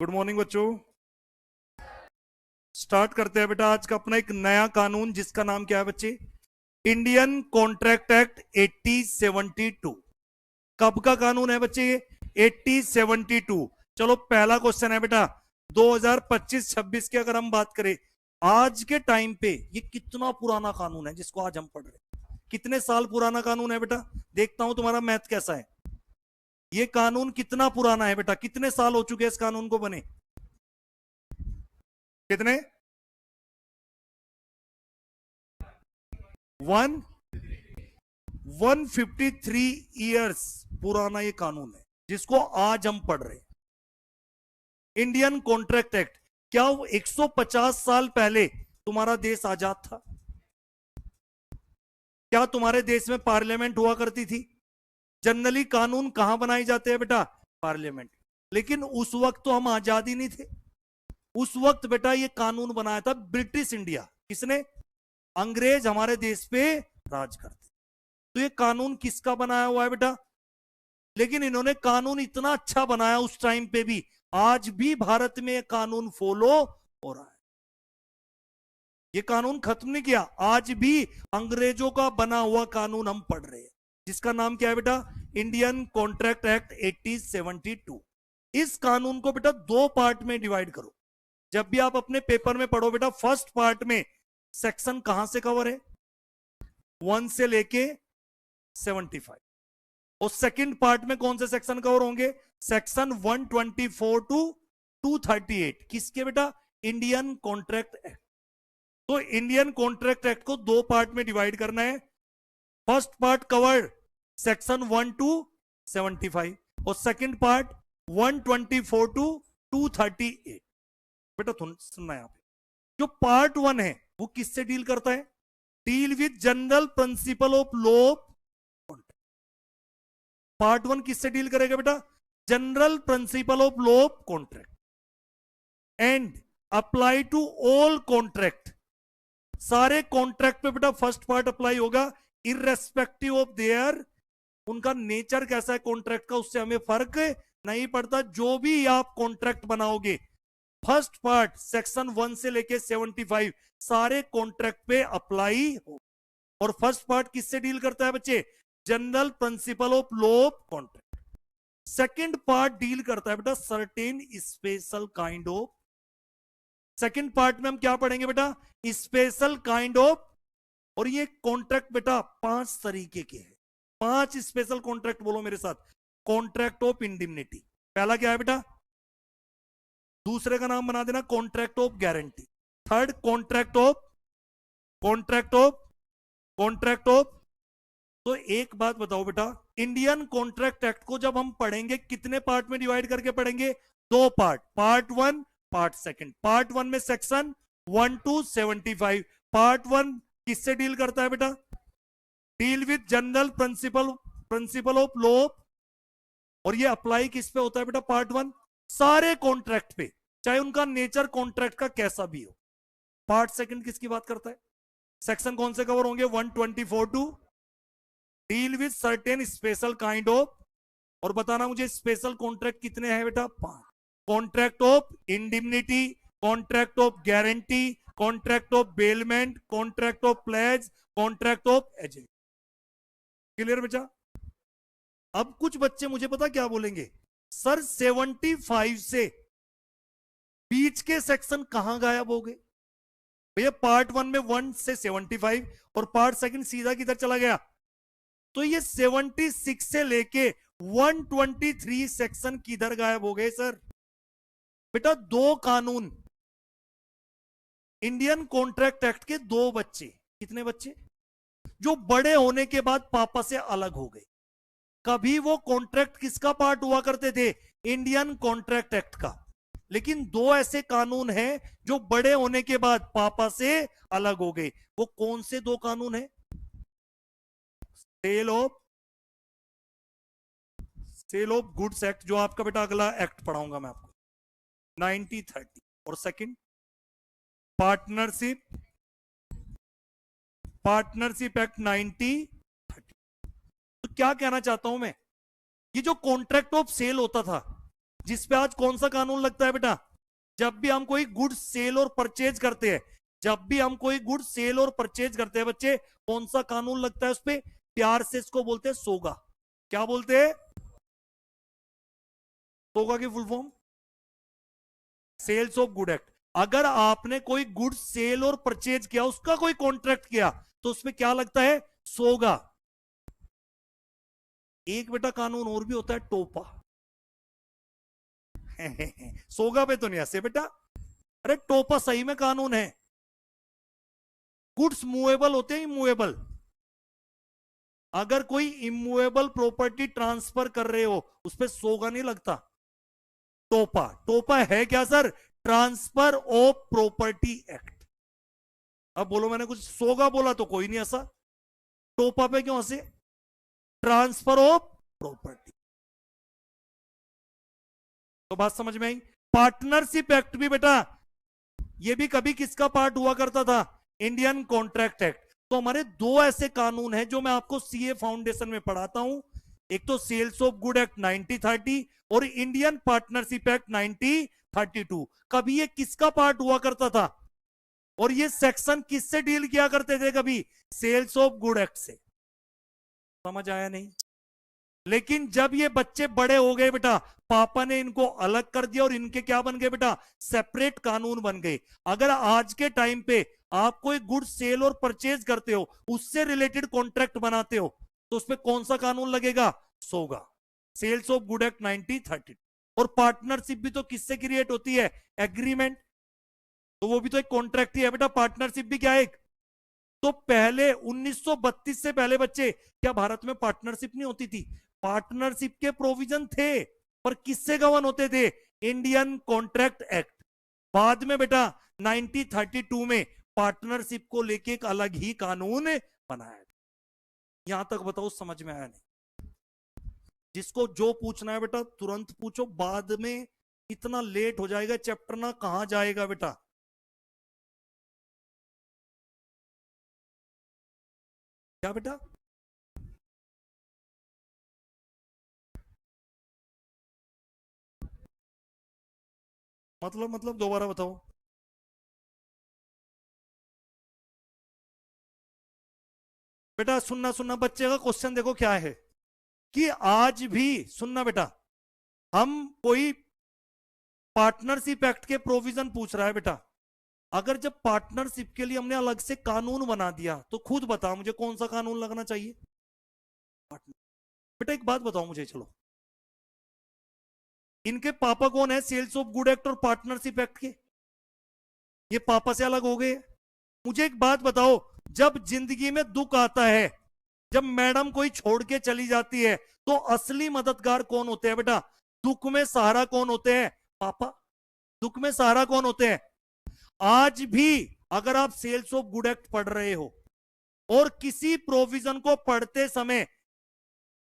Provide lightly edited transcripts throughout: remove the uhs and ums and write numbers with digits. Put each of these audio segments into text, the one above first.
Good morning बच्चों। Start करते हैं बेटा आज का अपना एक नया कानून जिसका नाम क्या है बच्चे? Indian contract act 8072। कब का कानून है बच्चे ये? 8072। चलो पहला क्वेश्चन है बेटा 2025-26 की अगर हम बात करें आज के टाइम पे ये कितना पुराना कानून है जिसको आज हम पढ़ रहे हैं? कितने साल पुराना कानून है बेटा? देखता हूं तुम्हारा मैथ कैसा है। ये कानून कितना पुराना है बेटा? कितने साल हो चुके हैं इस कानून को बने? कितने? 153 ईयर्स पुराना ये कानून है जिसको आज हम पढ़ रहे हैं। Indian contract act. क्या 150 साल पहले तुम्हारा देश आजाद था? क्या तुम्हारे देश में पार्लियामेंट हुआ करती थी? जनरली कानून कहां बनाए जाते हैं बेटा? पार्लियामेंट। लेकिन उस वक्त तो हम आजाद ही नहीं थे। उस वक्त बेटा ये कानून बनाया था ब्रिटिश इंडिया। किसने? अंग्रेज हमारे देश पे राज करते। तो ये कानून किसका बनाया हुआ है बेटा? लेकिन इन्होंने कानून इतना अच्छा बनाया उस टाइम पे भी, आज भी भारत में ये कानून फॉलो हो रहा है। ये कानून खत्म नहीं किया, आज भी अंग्रेजों का बना हुआ कानून हम पढ़ रहे हैं जिसका नाम क्या है बेटा? Indian contract act 8072। इस कानून को बेटा दो पार्ट में डिवाइड करो। जब भी आप अपने पेपर में पढ़ो बेटा, फर्स्ट पार्ट में सेक्शन कहां से कवर है? 1 से लेके 75। और सेकंड पार्ट में कौन से सेक्शन कवर होंगे? Section 124 to 238। किसके बेटा? Indian contract act. तो इंडियन कॉन्ट्रैक्ट एक्ट को दो पार्ट में डिवाइड करना है। First part covered section 1 to 75 और सेकंड पार्ट 124 टू 238। बेटा सुनना यहां पे, जो पार्ट 1 है वो किससे डील करता है? Deal with general principle of law. Part 1 किससे डील करेगा बेटा? General principle of law of contract and apply to all contract. सारे कॉन्ट्रैक्ट पे बेटा फर्स्ट पार्ट अप्लाई होगा, इररेस्पेक्टिव ऑफ देयर, उनका नेचर कैसा है कॉन्ट्रैक्ट का उससे हमें फर्क नहीं पड़ता। जो भी आप कॉन्ट्रैक्ट बनाओगे फर्स्ट पार्ट सेक्शन 1 से लेके 75 सारे कॉन्ट्रैक्ट पे अप्लाई हो। और फर्स्ट पार्ट किससे डील करता है बच्चे? General principle of law of contract. Second part deal करता है बेटा certain special kind of. Second part में हम क्या पढ़ेंगे बेटा? Special kind of. और ये कॉन्ट्रैक्ट बेटा 5 तरीके के हैं। 5 स्पेशल कॉन्ट्रैक्ट बोलो मेरे साथ। कॉन्ट्रैक्ट ऑफ इंडिमनिटी पहला क्या है बेटा? दूसरे का नाम बना देना contract of guarantee. Third contract of तो एक बात बताओ बेटा, इंडियन कॉन्ट्रैक्ट एक्ट को जब हम पढ़ेंगे कितने पार्ट में डिवाइड करके पढ़ेंगे? दो पार्ट, पार्ट 1 पार्ट 2। पार्ट 1 में सेक्शन 1 टू 75। पार्ट 1 किससे डील करता है बेटा? Deal with general principle of law. और ये अप्लाई किस पे होता है बेटा? पार्ट 1 सारे कॉन्ट्रैक्ट पे, चाहे उनका नेचर कॉन्ट्रैक्ट का कैसा भी हो। पार्ट 2 किसकी बात करता है? सेक्शन कौन से कवर होंगे? 124 to deal with certain special kind of. और बताना मुझे स्पेशल कॉन्ट्रैक्ट कितने हैं बेटा? 5। Contract of indemnity, contract of guarantee, contract of bailment, contract of pledge, contract of agent. Clear बच्चा? अब कुछ बच्चे मुझे पता क्या बोलेंगे, सर 75 से बीच के सेक्शन कहां गायब हो गए? भैया पार्ट 1 में 1 से 75 और पार्ट 2 सीधा किधर चला गया? तो ये 76 से लेके 123 सेक्शन किधर गायब हो गए सर? बेटा दो कानून इंडियन कॉन्ट्रैक्ट एक्ट के, दो बच्चे। कितने बच्चे? जो बड़े होने के बाद पापा से अलग हो गए। कभी वो कॉन्ट्रैक्ट किसका पार्ट हुआ करते थे? इंडियन कॉन्ट्रैक्ट एक्ट का। लेकिन दो ऐसे कानून हैं जो बड़े होने के बाद पापा से अलग हो गए। वो कौन से दो कानून हैं? सेल ऑफ गुड्स एक्ट, जो आपका बेटा अगला एक्ट पढ़ाऊंगा मैं आपको, 1930। और सेकंड पार्टनरशिप एक्ट 1930। तो क्या कहना चाहता हूं मैं, ये जो कॉन्ट्रैक्ट ऑफ सेल होता था जिसपे आज कौन सा कानून लगता है बेटा? जब भी हम कोई गुड्स सेल और परचेज करते हैं, जब भी हम कोई गुड्स सेल और परचेज करते हैं बच्चे, कौन सा कानून लगता है उस पे? प्यार से इसको बोलते हैं सोगा। क्या बोलते हैं? सोगा की full form sales of good act. अगर आपने कोई गुड्स सेल और परचेज किया, उसका कोई कॉन्ट्रैक्ट किया, तो उसमें क्या लगता है? सोगा। एक बेटा कानून और भी होता है, टोपा। सोगा पे तो नहीं हंसे बेटा, अरे टोपा सही में कानून है। गुड्स मूवेबल होते हैं, इमूवेबल। अगर कोई इमूवेबल प्रॉपर्टी ट्रांसफर कर रहे हो, उस पर सोगा नहीं लगता। टोपा, टोपा है क्या sir? Transfer of property act. अब बोलो मैंने कुछ सोगा बोला तो कोई नहीं हंसा, टोपा पे क्यों हंसे? Transfer of property. तो बात समझ में आई? पार्टनरशिप एक्ट भी बेटा, ये भी कभी किसका पार्ट हुआ करता था? Indian contract act. तो हमारे दो ऐसे कानून हैं जो मैं आपको सीए फाउंडेशन में पढ़ाता हूं, एक तो सेल्स ऑफ गुड एक्ट 1930 और इंडियन पार्टनरशिप एक्ट 1932। कभी ये किसका पार्ट हुआ करता था और ये सेक्शन किससे डील किया करते थे? कभी सेल्स ऑफ गुड एक्ट से। समझ आया नहीं? लेकिन जब ये बच्चे बड़े हो गए बेटा, पापा ने इनको अलग कर दिया और इनके क्या बन गए बेटा? सेपरेट कानून बन गए। अगर आज के टाइम पे आप कोई गुड सेल और परचेज करते हो, उससे रिलेटेड कॉन्ट्रैक्ट बनाते हो, तो उसमें कौन सा कानून लगेगा? सोगा, सेल्स ऑफ गुड एक्ट 1930। और पार्टनरशिप भी तो किससे क्रिएट होती है? एग्रीमेंट। तो वो भी तो एक कॉन्ट्रैक्ट ही है बेटा। पार्टनरशिप भी क्या है? एक। तो पहले 1932 से पहले बच्चे, क्या भारत में पार्टनरशिप नहीं होती थी? पार्टनरशिप के प्रोविजन थे, पर किससे गवर्न होते थे? Indian contract act. बाद में बेटा 1932 में पार्टनरशिप को लेके एक अलग ही कानून बनाया। यहां तक बताओ समझ में आया नहीं? जिसको जो पूछना है बेटा तुरंत पूछो, बाद में इतना लेट हो जाएगा, चैप्टर ना कहां जाएगा बेटा। क्या बेटा? मतलब दोबारा बताओ। बेटा सुनना सुनना, बच्चे का क्वेश्चन देखो क्या है कि आज भी सुनना बेटा, हम कोई पार्टनरशिप एक्ट के प्रोविजन पूछ रहा है बेटा। अगर जब पार्टनरशिप के लिए हमने अलग से कानून बना दिया, तो खुद बता मुझे कौन सा कानून लगना चाहिए? बेटा एक बात बताओ मुझे, चलो, इनके पापा कौन है सेल्स ऑफ गुड एक्ट और पार्टनरशिप एक्ट के? ये पापा से अलग हो गए। मुझे एक बात बताओ, जब जिंदगी में दुख आता है, जब मैडम कोई छोड़ के चली जाती है, तो असली मददगार कौन होते हैं बेटा? दुख में सहारा कौन होते हैं? पापा। दुख में सहारा कौन होते हैं? आज भी अगर आप सेल्स ऑफ गुड एक्ट पढ़ रहे हो और किसी प्रोविजन को पढ़ते समय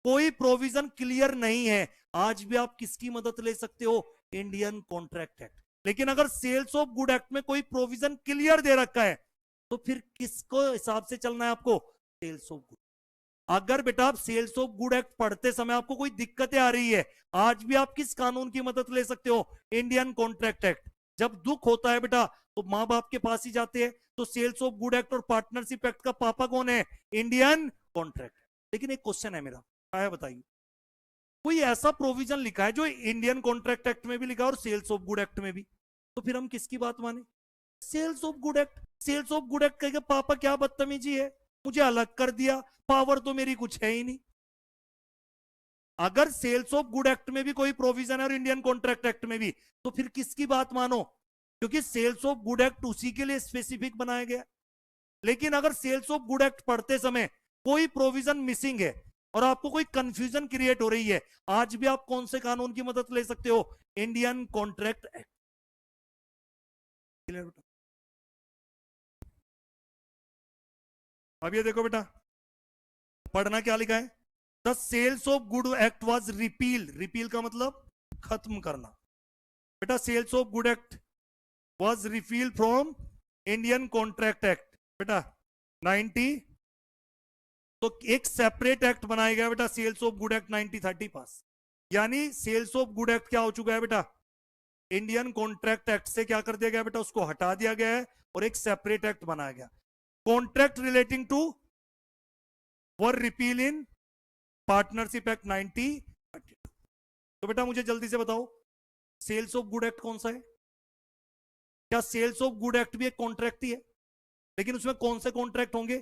कोई प्रोविजन क्लियर नहीं है, आज भी आप किसकी मदद ले सकते हो? Indian contract act. लेकिन अगर सेल्स ऑफ गुड एक्ट में कोई प्रोविजन क्लियर दे रखा है, तो फिर किसको हिसाब से चलना है आपको? Sales of good. अगर बेटा आप सेल्स ऑफ गुड एक्ट पढ़ते समय आपको कोई दिक्कतें आ रही है, आज भी आप किस कानून की मदद ले सकते हो? Indian contract act. जब दुख होता है बेटा, तो मां बाप के पास ही जाते हैं। तो सेल्स ऑफ गुड एक्ट और पार्टनरशिप एक्ट का पापा कौन है? Indian contract. लेकिन एक क्वेश्चन है मेरा, आया बताइए, कोई ऐसा प्रोविजन लिखा है जो इंडियन कॉन्ट्रैक्ट एक्ट में भी लिखा है और सेल्स ऑफ गुड एक्ट में भी, तो फिर हम किसकी बात माने? Sales of good act. Sales of good act कहेगा पापा क्या बदतमीजी है, मुझे अलग कर दिया, पावर तो मेरी कुछ है ही नहीं। अगर सेल्स ऑफ गुड एक्ट में भी कोई प्रोविजन है और इंडियन कॉन्ट्रैक्ट एक्ट में भी, तो फिर किसकी बात मानो? क्योंकि सेल्स ऑफ गुड एक्ट उसी के लिए स्पेसिफिक बनाया गया। लेकिन अगर सेल्स ऑफ गुड एक्ट पढ़ते समय कोई प्रोविजन मिसिंग है और आपको कोई कंफ्यूजन क्रिएट हो रही है, आज भी आप कौन से कानून की मदद ले सकते हो? Indian contract act. अब ये देखो बेटा, पढ़ना क्या लिखा है? The sales of good act was repeal. Repeal का मतलब खत्म करना। बेटा sales of good act was repeal from Indian contract act बेटा 90। तो एक सेपरेट एक्ट बनाया गया बेटा, sales of good act 1930 pass. यानी सेल्स ऑफ गुड एक्ट क्या हो चुका है बेटा, इंडियन कॉन्ट्रैक्ट एक्ट से क्या कर दिया गया बेटा, उसको हटा दिया गया है और एक सेपरेट एक्ट बनाया गया। Contract relating to were repeal in partnership act 1932। तो बेटा मुझे जल्दी से बताओ, सेल्स ऑफ गुड एक्ट कौन सा है? क्या सेल्स ऑफ गुड एक्ट भी एक कॉन्ट्रैक्ट ही है? लेकिन उसमें कौन से कॉन्ट्रैक्ट होंगे?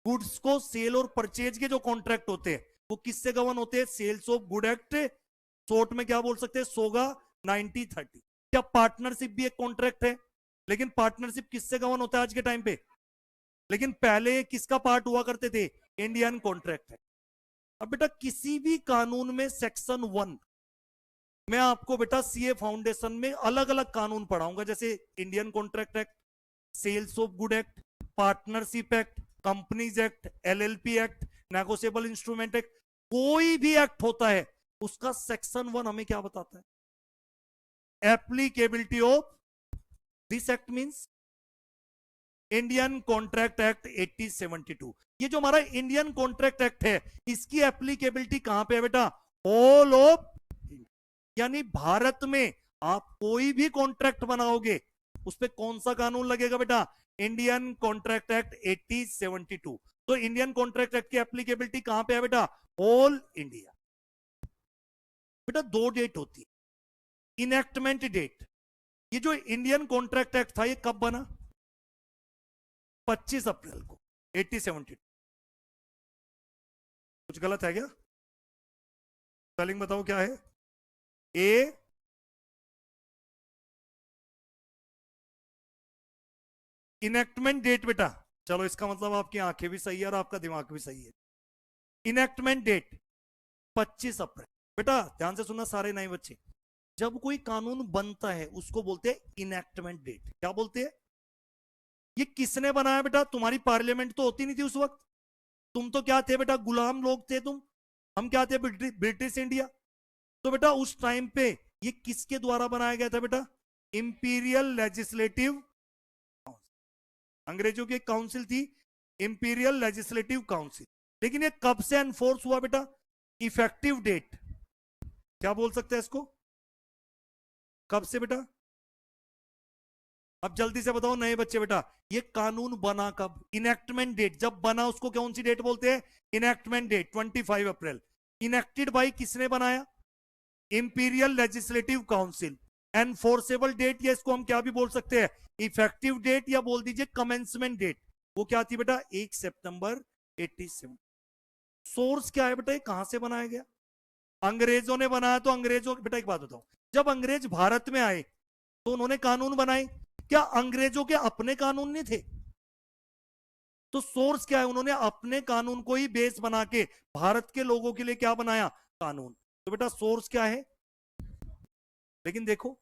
गुड्स को सेल और परचेज के जो कॉन्ट्रैक्ट होते हैं वो किससे गवर्न होते हैं? Sales of good act, short में क्या बोल सकते हैं, सोगा 1930। क्या पार्टनरशिप भी एक कॉन्ट्रैक्ट है? लेकिन पार्टनरशिप किससे गवर्न होता है आज के टाइम पे? लेकिन पहले किसका पार्ट हुआ करते थे? इंडियन कॉन्ट्रैक्ट है। अब बेटा किसी भी कानून में सेक्शन 1, मैं आपको बेटा सीए फाउंडेशन में अलग अलग कानून पढ़ाऊंगा, जैसे Indian contract act, sales of good act, partnership act, companies act, LLP act, negotiable instrument act, कोई भी एक्ट होता है उसका सेक्शन 1 हमें क्या बताता है? Applicability of this act means Indian contract act 1872। ये जो हमारा इंडियन कॉन्ट्रैक्ट एक्ट है इसकी एप्लीकेबिलिटी कहां पे है बेटा? ऑल ऑफ, यानी भारत में आप कोई भी कॉन्ट्रैक्ट बनाओगे उस पर कौन सा कानून लगेगा बेटा? Indian contract act 1872। तो इंडियन कॉन्ट्रैक्ट एक्ट की एप्लीकेबिलिटी कहां पे है बेटा? All India. बेटा दो डेट होती है, इनेक्टमेंट डेट। ये जो इंडियन कॉन्ट्रैक्ट एक्ट था ये कब बना? 25 अप्रैल को 1872। कुछ गलत है क्या? स्पेलिंग बताओ क्या है? ए इनेक्टमेंट डेट बेटा, चलो इसका मतलब आपकी आंखें भी सही है और आपका दिमाग भी सही है। इनेक्टमेंट डेट 25 अप्रैल। बेटा ध्यान से सुनना सारे नए बच्चे, जब कोई कानून बनता है उसको बोलते हैं इनेक्टमेंट डेट। क्या बोलते हैं? ये किसने बनाया बेटा? तुम्हारी पार्लियामेंट तो होती नहीं थी उस वक्त, तुम तो क्या थे बेटा? गुलाम लोग थे तुम, हम क्या थे? British India. तो बेटा उस टाइम पे ये किसके द्वारा बनाया गया था बेटा? इंपीरियल लेजिस्लेटिव, अंग्रेजों की एक काउंसिल थी इंपीरियल लेजिस्लेटिव काउंसिल। लेकिन ये कब से एनफोर्स हुआ बेटा? इफेक्टिव डेट क्या बोल सकते हैं इसको? कब से बेटा? अब जल्दी से बताओ नए बच्चे बेटा, ये कानून बना कब? इनेक्टमेंट डेट जब बना उसको कौन सी डेट बोलते हैं? Enactment date 25 April. Enacted by किसने बनाया? Imperial legislative council. Enforceable date, या इसको हम क्या भी बोल सकते हैं? इफेक्टिव डेट, या बोल दीजिए कमेंसमेंट डेट। वो क्या थी बेटा? 1 सितंबर 87। सोर्स क्या है बेटा? ये कहां से बनाया गया? अंग्रेजों ने बनाया। तो अंग्रेजों, बेटा एक बात बताओ, जब अंग्रेज भारत में आए तो उन्होंने कानून बनाए, क्या अंग्रेजों के अपने कानून नहीं थे? तो सोर्स क्या है? उन्होंने अपने कानून को ही बेस बना के भारत के लोगों के लिए क्या बनाया? कानून। तो बेटा सोर्स क्या है? लेकिन देखो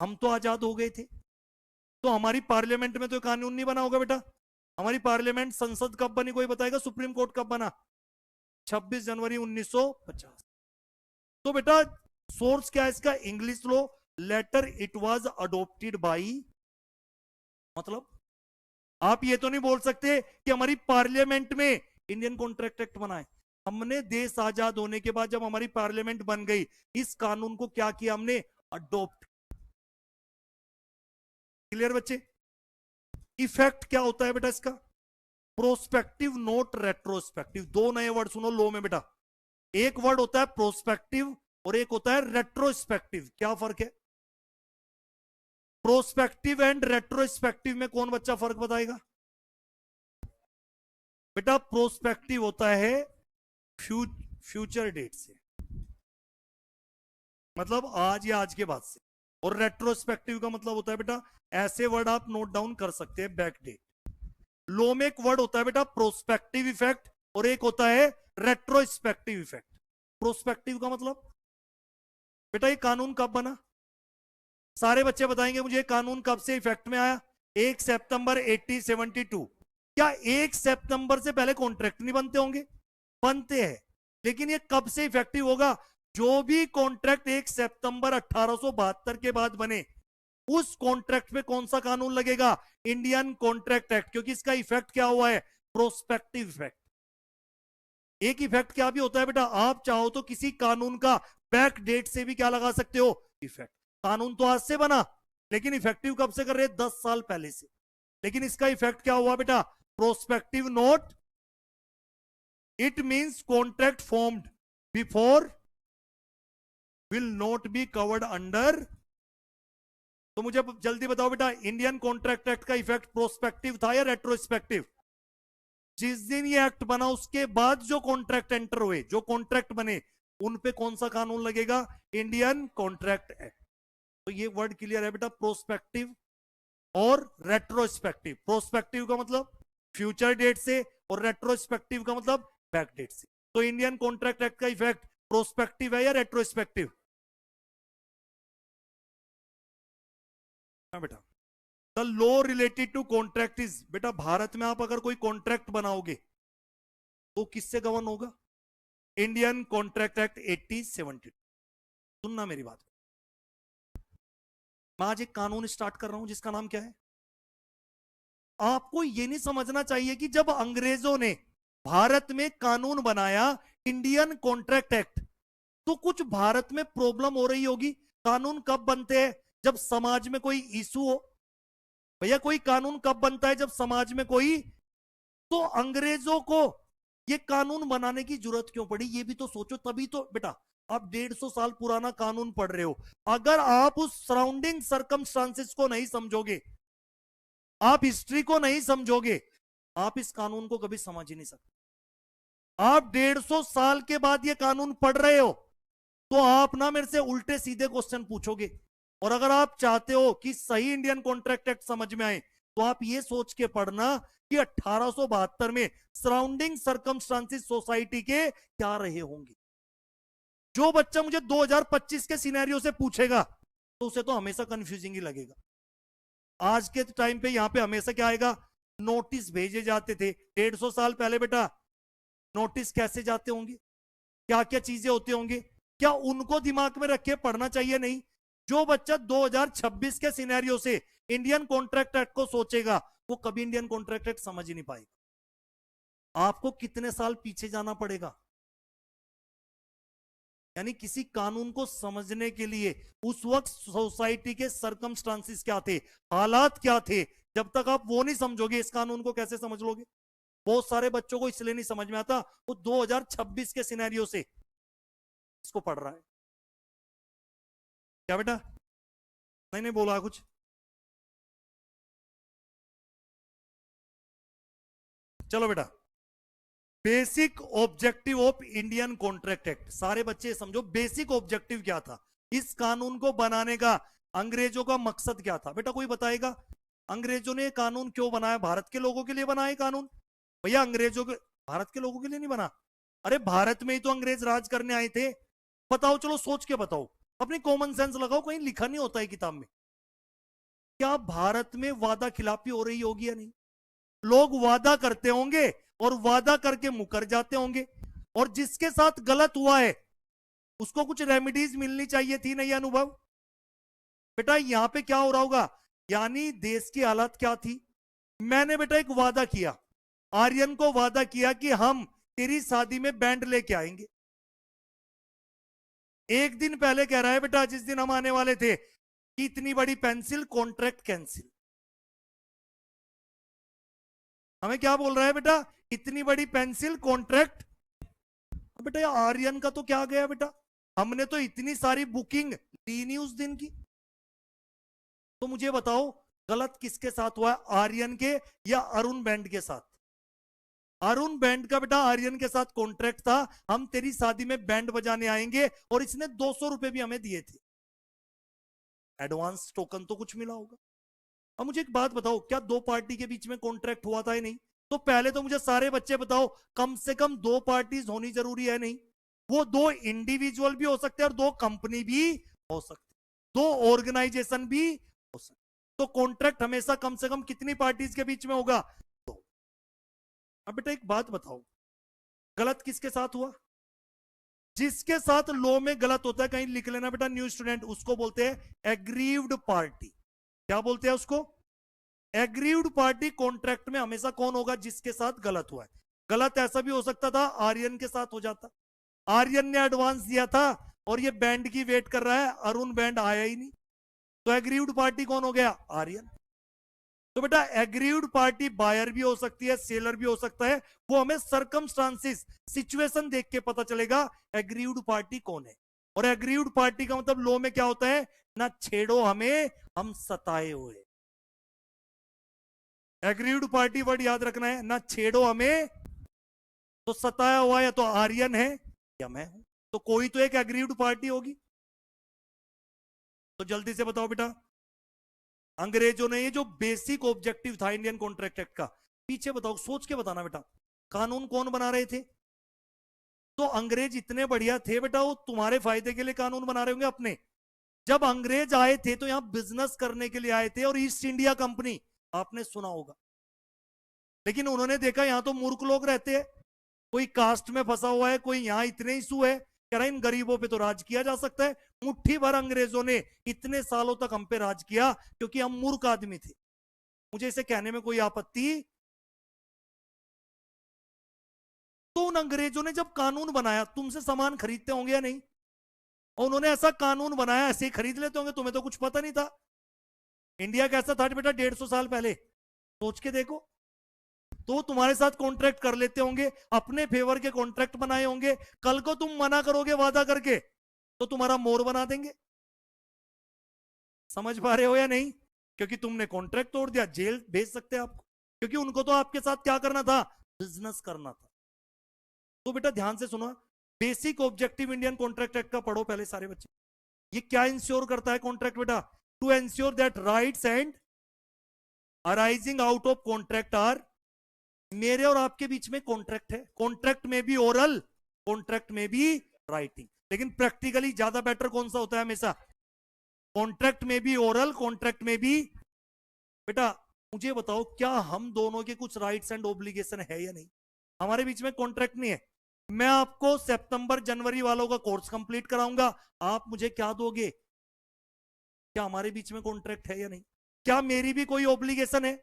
हम तो आजाद हो गए थे, तो हमारी पार्लियामेंट में तो कानून नहीं बना होगा बेटा। हमारी पार्लियामेंट, संसद कब बनी कोई बताएगा? सुप्रीम कोर्ट कब बना? 26 जनवरी 1950। तो बेटा सोर्स क्या है इसका? English law, later it was adopted by. मतलब आप ये तो नहीं बोल सकते कि हमारी पार्लियामेंट में इंडियन कॉन्ट्रैक्ट एक्ट बनाए। हमने देश आजाद होने के बाद जब हमारी पार्लियामेंट बन गई, इस कानून को क्या किया हमने? अडॉप्ट। क्लियर बच्चे? इफेक्ट क्या होता है बेटा इसका? Prospective note retrospective. दो नए वर्ड सुनो लो में बेटा, एक वर्ड होता है प्रोस्पेक्टिव और एक होता है रेट्रोस्पेक्टिव। क्या फर्क है? प्रोस्पेक्टिव एंड रेट्रोस्पेक्टिव में कौन बच्चा फर्क बताएगा? बेटा प्रोस्पेक्टिव होता है फ्यूचर डेट से, मतलब आज या आज के बाद से, और रेट्रोस्पेक्टिव का मतलब होता है बेटा, ऐसे वर्ड आप नोट डाउन कर सकते हैं, बैक डेट। लो में एक वर्ड होता है बेटा प्रोस्पेक्टिव इफेक्ट और एक होता है रेट्रोस्पेक्टिव इफेक्ट। प्रोस्पेक्टिव का मतलब बेटा ये कानून कब बना? सारे बच्चे बताएंगे मुझे कानून कब से इफेक्ट में आया? 1 सितंबर 1872। क्या 1 सितंबर से पहले कॉन्ट्रैक्ट नहीं बनते होंगे? बनते हैं, लेकिन ये कब से इफेक्टिव होगा? जो भी कॉन्ट्रैक्ट 1 सितंबर 1872 के बाद बने उस कॉन्ट्रैक्ट पे कौन सा कानून लगेगा? इंडियन कॉन्ट्रैक्ट एक्ट, क्योंकि इसका इफेक्ट क्या हुआ है? Prospective effect. एक इफेक्ट क्या भी होता है बेटा, आप चाहो तो किसी कानून का बैक डेट से भी क्या लगा सकते हो, इफेक्ट। कानून तो आज से बना, लेकिन इफेक्टिव कब से कर रहे हैं, 10 साल पहले से। लेकिन इसका इफेक्ट क्या हुआ बेटा, prospective note, it means contract formed before will not be covered under. तो मुझे जल्दी बताओ बेटा, इंडियन कॉन्ट्रैक्ट एक्ट का इफेक्ट प्रोस्पेक्टिव था या रेट्रोस्पेक्टिव? जिस दिन ये एक्ट बना उसके बाद जो कॉन्ट्रैक्ट एंटर हुए, जो कॉन्ट्रैक्ट बने, उन पे कौन सा कानून लगेगा, इंडियन कॉन्ट्रैक्ट एक्ट। तो ये वर्ड क्लियर है बेटा, प्रोस्पेक्टिव और रेट्रोस्पेक्टिव। प्रोस्पेक्टिव का मतलब फ्यूचर डेट से, और रेट्रोस्पेक्टिव का मतलब बैक डेट से। तो इंडियन कॉन्ट्रैक्ट एक्ट का इफेक्ट प्रोस्पेक्टिव है या रेट्रोस्पेक्टिव? हाँ बेटा, the law related to contract is, बेटा भारत में आप अगर कोई कॉन्ट्रैक्ट बनाओगे तो किससे गवर्न होगा, इंडियन कॉन्ट्रैक्ट एक्ट 1872। सुनना मेरी बात, मैं आज एक कानून स्टार्ट कर रहा हूं जिसका नाम क्या है। आपको यह नहीं समझना चाहिए कि जब अंग्रेजों ने भारत में कानून बनाया इंडियन कॉन्ट्रैक्ट एक्ट, तो कुछ भारत में प्रॉब्लम हो रही होगी। कानून कब बनते हैं, जब समाज में कोई इशू हो। भैया कोई कानून कब बनता है, जब समाज में कोई। तो अंग्रेजों को ये कानून बनाने की जरूरत क्यों पड़ी, ये भी तो सोचो। तभी तो बेटा आप 150 साल पुराना कानून पढ़ रहे हो। अगर आप उस सराउंडिंग सर्कमस्टांसेस को नहीं समझोगे, आप हिस्ट्री को नहीं समझोगे, आप इस कानून को कभी समझ ही नहीं सकते। आप 150 साल के बाद ये कानून पढ़ रहे हो, तो आप ना मेरे से उल्टे सीधे क्वेश्चन पूछोगे। और अगर आप चाहते हो कि सही इंडियन कॉन्ट्रैक्ट एक्ट समझ में आए, तो आप ये सोच के पढ़ना कि 1872 में सराउंडिंग सर्कमस्टांसेस सोसाइटी के क्या रहे होंगे। जो बच्चा मुझे 2025 के सिनेरियो से पूछेगा तो उसे तो हमेशा कंफ्यूजिंग ही लगेगा। आज के टाइम पे यहां पे हमेशा क्या आएगा, नोटिस भेजे जाते थे। 150 साल पहले बेटा नोटिस कैसे जाते होंगे, क्या क्या चीजें होती होंगी, क्या उनको दिमाग में रख के पढ़ना चाहिए? नहीं। जो बच्चा 2026 के सिनेरियो से इंडियन कॉन्ट्रैक्ट एक्ट को सोचेगा, वो कभी इंडियन कॉन्ट्रैक्ट एक्ट समझ ही नहीं पाएगा। आपको कितने साल पीछे जाना पड़ेगा, यानी किसी कानून को समझने के लिए उस वक्त सोसाइटी के सर्कमस्टांसेस क्या थे, हालात क्या थे। जब तक आप वो नहीं समझोगे, इस कानून को कैसे समझ लोगे? बहुत सारे बच्चों को इसलिए नहीं समझ में आता, वो 2026 के सिनेरियो से इसको पढ़ रहा है। क्या बेटा? नहीं बोला कुछ। चलो बेटा, basic objective of Indian contract act. सारे बच्चे समझो बेसिक ऑब्जेक्टिव क्या था, इस कानून को बनाने का अंग्रेजों का मकसद क्या था। बेटा कोई बताएगा अंग्रेजों ने कानून क्यों बनाया? भारत के लोगों के लिए बनाया कानून? भैया अंग्रेजों के, भारत के लोगों के लिए नहीं बना। अरे भारत में ही तो अंग्रेज राज करने आए थे। बताओ, चलो सोच के बताओ, अपनी कॉमन सेंस लगाओ, कहीं लिखा नहीं होता है किताब में। क्या भारत में वादा खिलाफी हो रही होगी या नहीं? लोग वादा करते होंगे और वादा करके मुकर जाते होंगे, और जिसके साथ गलत हुआ है उसको कुछ रेमेडीज मिलनी चाहिए थी, नहीं अनुभव? बेटा यहां पे क्या हो रहा होगा, यानी देश की हालत क्या थी। मैंने बेटा एक वादा किया, आर्यन को वादा किया कि हम तेरी शादी में बैंड लेके आएंगे। एक दिन पहले कह रहा है बेटा, जिस दिन हम आने वाले थे, कि इतनी बड़ी पेंसिल, कॉन्ट्रैक्ट कैंसिल। हमें क्या बोल रहा है बेटा, इतनी बड़ी पेंसिल, कॉन्ट्रैक्ट। बेटा आर्यन का तो क्या गया बेटा, हमने तो इतनी सारी बुकिंग ली नहीं उस दिन की। तो मुझे बताओ गलत किसके साथ हुआ है, आर्यन के या अरुण बैंड के साथ? अरुण बैंड का बेटा आर्यन के साथ कॉन्ट्रैक्ट था, हम तेरी शादी में बैंड बजाने आएंगे, और इसने 200 रुपए भी हमें दिए थे। एडवांस टोकन तो कुछ मिला होगा। अब मुझे एक बात बताओ, क्या दो पार्टी के बीच में कॉन्ट्रैक्ट हुआ था या नहीं? तो पहले तो मुझे सारे बच्चे बताओ, कम से कम दो पार्टीज होनी जरूरी है नहीं? वो दो इंडिविजुअल भी हो सकते हैं और दो कंपनी भी हो सकते, दो ऑर्गेनाइजेशन भी हो सकते। तो कॉन्ट्रैक्ट हमेशा कम से कम कितनी पार्टीज के बीच में होगा? दो। अब बेटा एक बात बताओ, गलत किसके साथ हुआ? जिसके साथ लॉ में गलत होता है, कहीं लिख लेना बेटा न्यू स्टूडेंट, उसको बोलते हैं एग्रीव्ड पार्टी। क्या बोलते हैं उसको? Aggrieved party. कॉन्ट्रैक्ट में हमेशा कौन होगा? जिसके साथ गलत हुआ है। गलत ऐसा भी हो सकता था आर्यन के साथ हो जाता, आर्यन ने एडवांस दिया था और ये बैंड की वेट कर रहा है, अरुण बैंड आया ही नहीं, तो एग्रीव्ड पार्टी कौन हो गया? आर्यन। तो बेटा एग्रीव्ड पार्टी बायर भी हो सकती है, सेलर भी हो सकता है, वो हमें सरकमस्टांसिस, सिचुएशन देख के पता चलेगा एग्रीव्ड पार्टी कौन है। और एग्रीव्ड पार्टी का मतलब लॉ में क्या होता है? ना छेड़ो हमें, हम सताए हुए। एग्रीव्ड पार्टी वर्ड याद रखना है, ना छेड़ो हमें, तो सताया हुआ या तो आर्यन है या मैं हूं, तो कोई तो एक एग्रीव्ड पार्टी होगी। तो जल्दी से बताओ बेटा, अंग्रेजों ने ये जो बेसिक ऑब्जेक्टिव था इंडियन कॉन्ट्रैक्ट एक्ट का, पीछे बताओ, सोच के बताना बेटा, कानून कौन बना रहे थे? तो अंग्रेज इतने बढ़िया थे बेटा, वो तुम्हारे फायदे के लिए कानून बना रहे होंगे अपने। जब अंग्रेज आए थे तो यहां बिजनेस करने के लिए आए थे, और ईस्ट इंडिया कंपनी आपने सुना होगा, लेकिन उन्होंने देखा यहां तो मूर्ख लोग रहते हैं, कोई कास्ट में फंसा हुआ है, कोई यहां इतने इशू है, कह रहा इन गरीबों पे तो राज किया जा सकता है। मुट्ठी भर अंग्रेजों ने इतने सालों तक हम पे राज किया क्योंकि हम मूर्ख आदमी थे। मुझे इसे कहने में कोई आपत्ति, तो उन अंग्रेजों ने जब कानून बनाया, तुमसे सामान खरीदते होंगे या नहीं, और उन्होंने ऐसा कानून बनाया, ऐसे ही खरीद लेते होंगे, तुम्हें तो कुछ पता नहीं था। इंडिया कैसा था बेटा 150 साल पहले, सोच के देखो। तो तुम्हारे साथ कॉन्ट्रैक्ट कर लेते होंगे, अपने फेवर के कॉन्ट्रैक्ट बनाए होंगे, कल को तुम मना करोगे वादा करके तो तुम्हारा मोर बना देंगे। समझ पा रहे हो या नहीं? क्योंकि तुमने कॉन्ट्रैक्ट तोड़ दिया, जेल भेज सकते हैं आपको, क्योंकि उनको तो आपके साथ क्या करना था? बिजनेस करना था। तो बेटा ध्यान से सुनो, basic objective Indian contract act का पढ़ो पहले सारे बच्चे। ये क्या इंश्योर करता है कॉन्ट्रैक्ट बेटा? To ensure that rights and arising out of contract are, मेरे और आपके बीच में कॉन्ट्रैक्ट है, कॉन्ट्रैक्ट में भी ओरल, कॉन्ट्रैक्ट में भी राइटिंग, लेकिन प्रैक्टिकली ज्यादा बेटर कौन सा होता है? हमेशा कॉन्ट्रैक्ट में भी ओरल, कॉन्ट्रैक्ट में भी। बेटा मुझे बताओ, क्या हम दोनों के कुछ राइट्स एंड ऑब्लिगेशन है या नहीं? हमारे बीच में कॉन्ट्रैक्ट नहीं है, मैं आपको सितंबर जनवरी वालों का कोर्स कंप्लीट कराऊंगा, आप मुझे क्या दोगे? क्या हमारे बीच में कॉन्ट्रैक्ट है या नहीं? क्या मेरी भी कोई ऑब्लिगेशन है?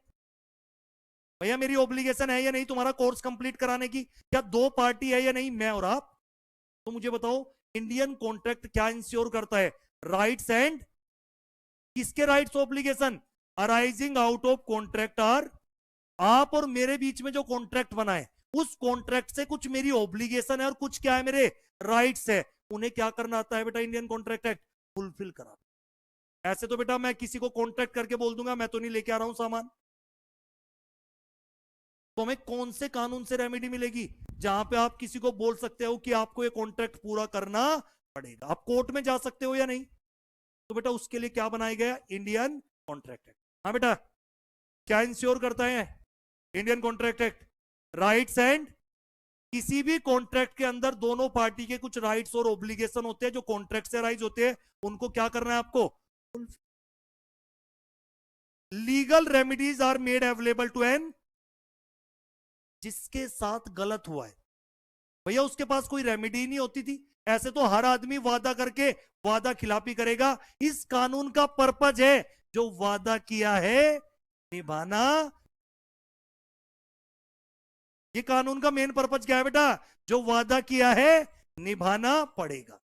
भैया मेरी ऑब्लिगेशन है या नहीं तुम्हारा कोर्स कंप्लीट कराने की? क्या दो पार्टी है या नहीं, मैं और आप? तो मुझे बताओ, इंडियन कॉन्ट्रैक्ट क्या इंश्योर करता है? राइट्स एंड, किसके rights obligation? Arising out of contract are, आप और मेरे बीच में जो कॉन्ट्रैक्ट बना है, उस कॉन्ट्रैक्ट से कुछ मेरी ऑब्लिगेशन है और कुछ क्या है? मेरे राइट्स है। उन्हें क्या करना आता है बेटा इंडियन कॉन्ट्रैक्ट एक्ट? फुलफिल करा। ऐसे तो बेटा मैं किसी को कॉन्ट्रैक्ट करके बोल दूंगा मैं तो नहीं लेके आ रहा हूं सामान, तो हमें कौन से कानून से रेमेडी मिलेगी जहां पे आप किसी को बोल सकते हो कि आपको ये कॉन्ट्रैक्ट पूरा करना पड़ेगा? आप कोर्ट में जा सकते हो या नहीं? तो बेटा उसके लिए क्या बनाया गया? Indian contract act. हाँ बेटा, क्या इंश्योर करता है Indian contract act? Rights and, किसी भी कॉन्ट्रैक्ट के अंदर दोनों पार्टी के कुछ राइट्स और ऑब्लिगेशन होते हैं जो कॉन्ट्रैक्ट से राइज होते हैं, उनको क्या करना है आपको? Legal remedies are made available to an, जिसके साथ गलत हुआ है भैया उसके पास कोई रेमेडी नहीं होती थी। ऐसे तो हर आदमी वादा करके वादा खिलाफी करेगा। इस कानून का पर्पज है जो वादा किया है निभाना। ये कानून का मेन पर्पज क्या है बेटा? जो वादा किया है निभाना पड़ेगा।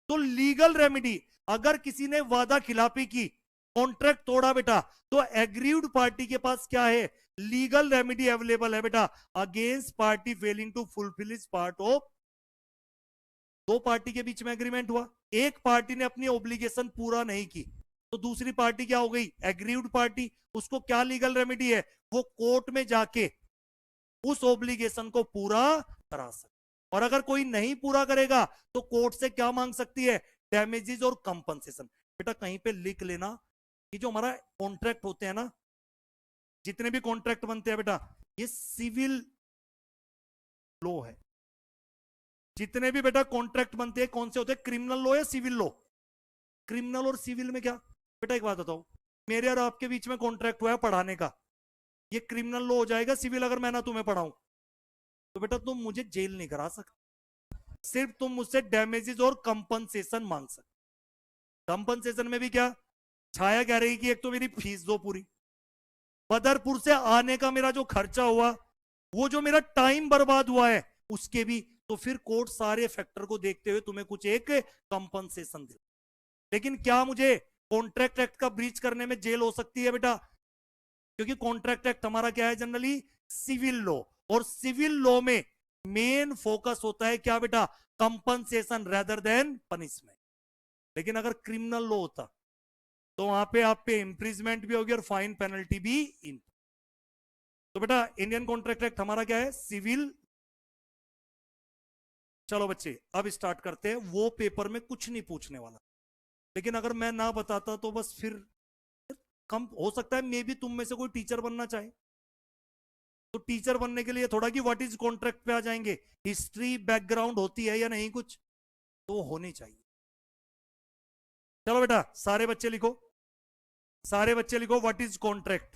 तो लीगल रेमेडी, अगर किसी ने वादा खिलाफी की, कॉन्ट्रैक्ट तोड़ा बेटा, तो एग्रीव्ड पार्टी के पास क्या है? लीगल रेमेडी अवेलेबल है बेटा against party failing to fulfil is part of. दो पार्टी के बीच में एग्रीमेंट हुआ, एक पार्टी ने अपनी ऑब्लिगेशन पूरा नहीं की, तो दूसरी पार्टी क्या हो गई? Aggrieved party. उसको क्या लीगल रेमेडी है? वो कोर्ट में जाके उस ऑब्लिगेशन को पूरा करा सकते, और अगर कोई नहीं पूरा करेगा तो कोर्ट से क्या मांग सकती है? डैमेजेस और कंपनसेशन। बेटा कहीं पे लिख लेना, ये जो हमारा कॉन्ट्रैक्ट होते हैं ना, जितने भी कॉन्ट्रैक्ट बनते हैं बेटा, ये सिविल लॉ है। जितने भी बेटा कॉन्ट्रैक्ट बनते हैं कौन से होते हैं? क्रिमिनल लॉ या सिविल लॉ? क्रिमिनल और सिविल में क्या बेटा, एक बात बताओ, मेरे और आपके बीच में कॉन्ट्रैक्ट हुआ है पढ़ाने का, ये क्रिमिनल लॉ हो जाएगा सिविल अगर मैं ना तुम्हें पढ़ाऊं? तो बेटा तुम मुझे जेल नहीं करा सकते, सिर्फ तुम मुझसे डैमेजेस और कंपनसेशन मांग सकते। कंपनसेशन में भी क्या? छाया कह रही कि एक तो मेरी फीस दो पूरी, बदरपुर से आने का मेरा जो खर्चा हुआ वो जो मेरा टाइम बर्बाद हुआ है उसके भी, तो फिर कोर्ट सारे फैक्टर को देखते हुए तुम्हें कुछ एक कंपनसेशन दे। लेकिन क्या मुझे कॉन्ट्रैक्ट एक्ट का ब्रीच करने में जेल हो सकती है बेटा? क्योंकि कॉन्ट्रैक्ट एक्ट हमारा क्या है जनरली? सिविल लॉ, और सिविल लॉ में मेन फोकस होता है क्या बेटा? Compensation rather than punishment. लेकिन अगर क्रिमिनल लॉ होता तो वहां पे आप पे इंप्रिजमेंट भी होगी और फाइन पेनल्टी भी इन। तो बेटा इंडियन कॉन्ट्रैक्ट एक्ट हमारा क्या है? सिविल। चलो बच्चे अब स्टार्ट करते हैं। वो पेपर में कुछ नहीं पूछने वाला, लेकिन अगर मैं ना बताता तो बस फिर कम हो सकता है मे भी तुम में से कोई टीचर बनना चाहे, तो टीचर बनने के लिए थोड़ा कि व्हाट इज कॉन्ट्रैक्ट पे आ जाएंगे। हिस्ट्री बैकग्राउंड होती है या नहीं कुछ, तो होनी चाहिए। चलो बेटा सारे बच्चे लिखो, सारे बच्चे लिखो व्हाट इज कॉन्ट्रैक्ट,